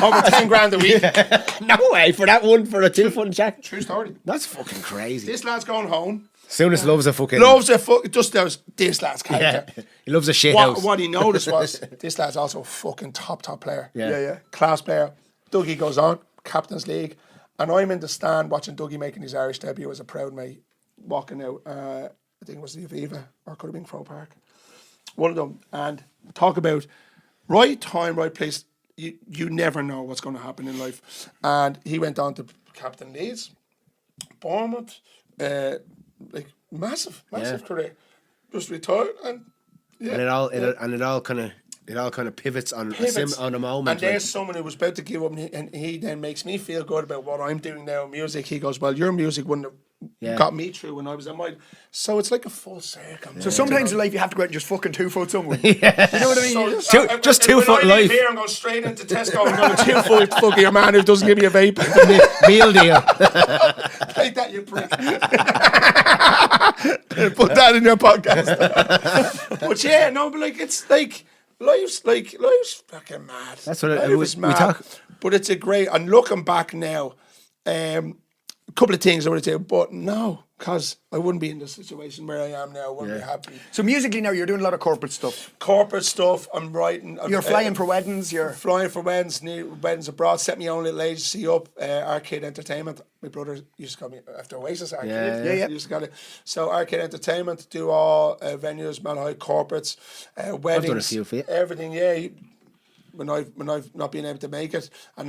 over 10 grand a week. No way for that one, for a 2 foot jack. True story. That's fucking crazy. This lad's going home. Souness loves a fucking. Just knows this lad's character. Yeah. He loves a shit house. What he noticed was this lad's also a fucking top player. Yeah. Class player. Dougie goes on, Captain's League, and I'm in the stand watching Dougie making his Irish debut as a proud mate, walking out. I think it was the Aviva, or it could have been Crow Park. One of them, and talk about right time, right place. You never know what's going to happen in life. And he went on to Captain Leeds, Bournemouth, like massive career. Just retired, and it all kind of pivots on a moment. And there's someone who was about to give up, and he then makes me feel good about what I'm doing now in music. He goes, well, your music wouldn't have got me through when I was in mine. So it's like a full circle. So sometimes in life you have to go out and just fucking 2 foot somewhere. You know what I mean? Just 2 foot when I life. leave here, I'm going straight into Tesco and going 2 foot fucking your man who doesn't give me a vape. Meal deal. Take that, you prick. Put that in your podcast. But yeah, no, but like it's like life's fucking mad. That's what Life we is mad. talk. But it's a great. And looking back now, a couple of things I would say, but no, because I wouldn't be in the situation where I am now. I wouldn't be happy. So musically now, you're doing a lot of corporate stuff. Corporate stuff. I'm writing. You're flying for weddings. You're flying for weddings, weddings abroad. Set my own little agency up. Arcade Entertainment. My brother used to call me after Oasis Arcade. Yeah. Used to call it. So Arcade Entertainment do all venues, Malahide corporates, weddings. I've done a few for you. Everything. Yeah. When I've not been able to make it, and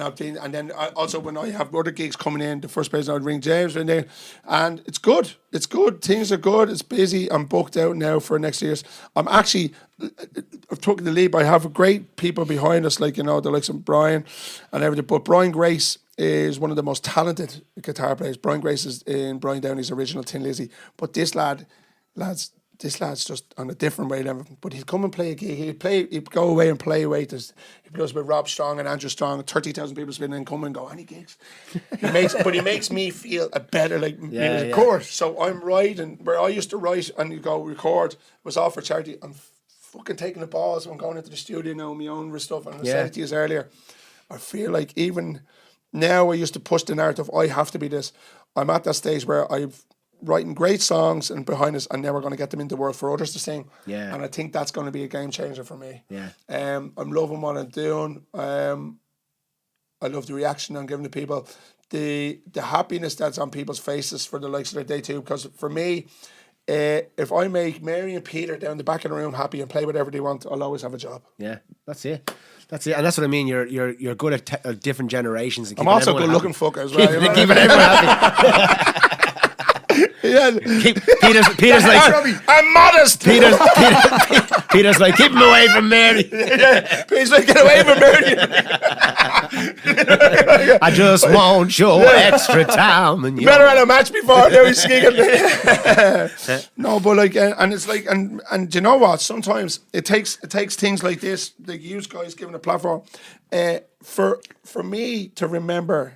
then also when I have other gigs coming in, the first person I'd ring James in there, and it's good. It's good. Things are good. It's busy. I'm booked out now for next year's. I've taken the lead. I have great people behind us, like the likes of Brian and everything. But Brian Grace is one of the most talented guitar players. Brian Grace is in Brian Downey's original Tin Lizzy, but this lad's just on a different way level. But he'd come and play a gig. He'd go away and play away. He plays with Rob Strong and Andrew Strong. 30,000 people spin and come and go. Any gigs? He makes me feel a better of course. So I'm writing where I used to write and you go record was all for charity. I'm fucking taking the balls. I'm going into the studio now, my own stuff. And I said it to you earlier. I feel like even now I used to push the narrative. I have to be this. I'm at that stage where I've writing great songs and behind us, and now we're going to get them into the world for others to sing. Yeah. And I think that's going to be a game changer for me. Yeah. I'm loving what I'm doing. I love the reaction I'm giving to people, the happiness that's on people's faces for the likes of their day too. Because for me, if I make Mary and Peter down the back of the room happy and play whatever they want, I'll always have a job. Yeah, that's it. And that's what I mean. You're good at different generations. And I'm also good looking fucker as well. Keeping everyone happy. Yeah. Peter's like, I'm modest. Peter's like, keep him away from Mary. Yeah. Peter's like, get away from Mary. I just want your extra time. And better had a match before. Now he's skigging. No, but like, and it's like, and you know what? Sometimes it takes things like this, like you guys giving a platform, for me to remember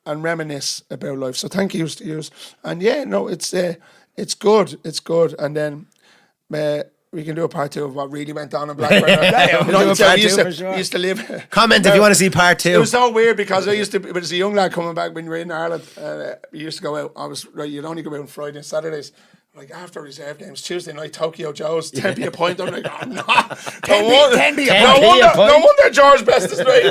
and reminisce about life. So thank you to you. And yeah, no, it's good. It's good. And then we can do a part 2 of what really went on in Blackburn. We used to live. Comment if you want to see part 2. It was so weird because I used to, but as a young lad coming back when we were in Ireland, we used to go out. You'd only go out on Friday and Saturdays. Like after reserve games, Tuesday night, Tokyo Joe's, 10p a point. I'm like, oh no. 10p a point. No wonder George Best is right.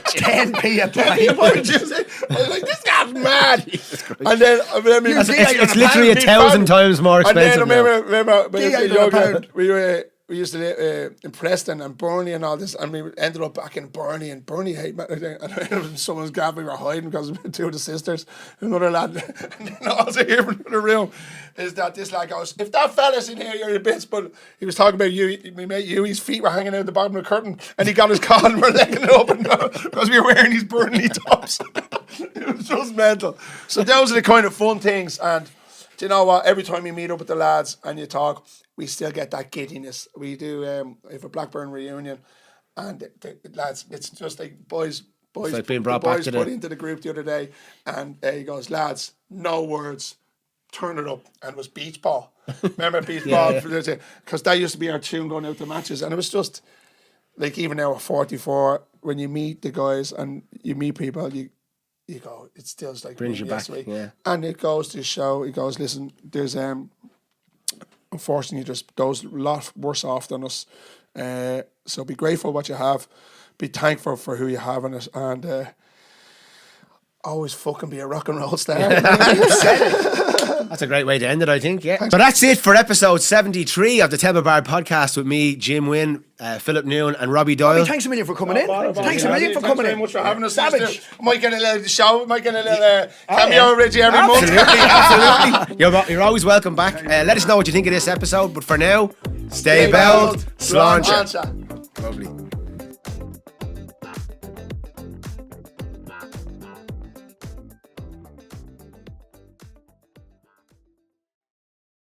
10p a point. 10p a point Tuesday. I was like, this guy's mad. And then it's literally 1,000 times more expensive. And then I remember when I was young, we used to live in Preston and Burnley and all this, and we ended up back in Burnley, and Burnley hate me. And someone's gaff, we were hiding because of 2 of the sisters. Another lad, and then I was here from the room, is that this lad goes, if that fella's in here, you're a bitch. But he was talking about you, my mate, his feet were hanging out the bottom of the curtain, and he got his collar and we're legging it up, and because we were wearing these Burnley tops. It was just mental. So those are the kind of fun things, and do you know what? Every time you meet up with the lads and you talk, we still get that giddiness. We do have a Blackburn reunion, and the lads, it's just like boys. It's like being brought back to put into the group the other day, and he goes, lads, no words, turn it up, and it was beach ball. Remember beach ball? Because that used to be our tune going out to matches, and it was just like even now at 44, when you meet the guys and you meet people, you go, it still like brings you back, yeah. And it goes to show. It goes, listen, there's unfortunately there's those a lot worse off than us. So be grateful what you have, be thankful for who you have in it, and always fucking be a rock and roll star. That's a great way to end it, I think. Yeah. Thanks. So that's it for episode 73 of the Temple Bar podcast with me, Jim Wynn, Philip Noone, and Robbie Doyle. Robbie, thanks a million for coming in. Thanks a million for coming in. Thanks very much for having us. Savage. Might get a little show. Might get a little cameo, Reggie, every month. Absolutely. You're always welcome back. Let us know what you think of this episode. But for now, stay belled, sláinte. Lovely.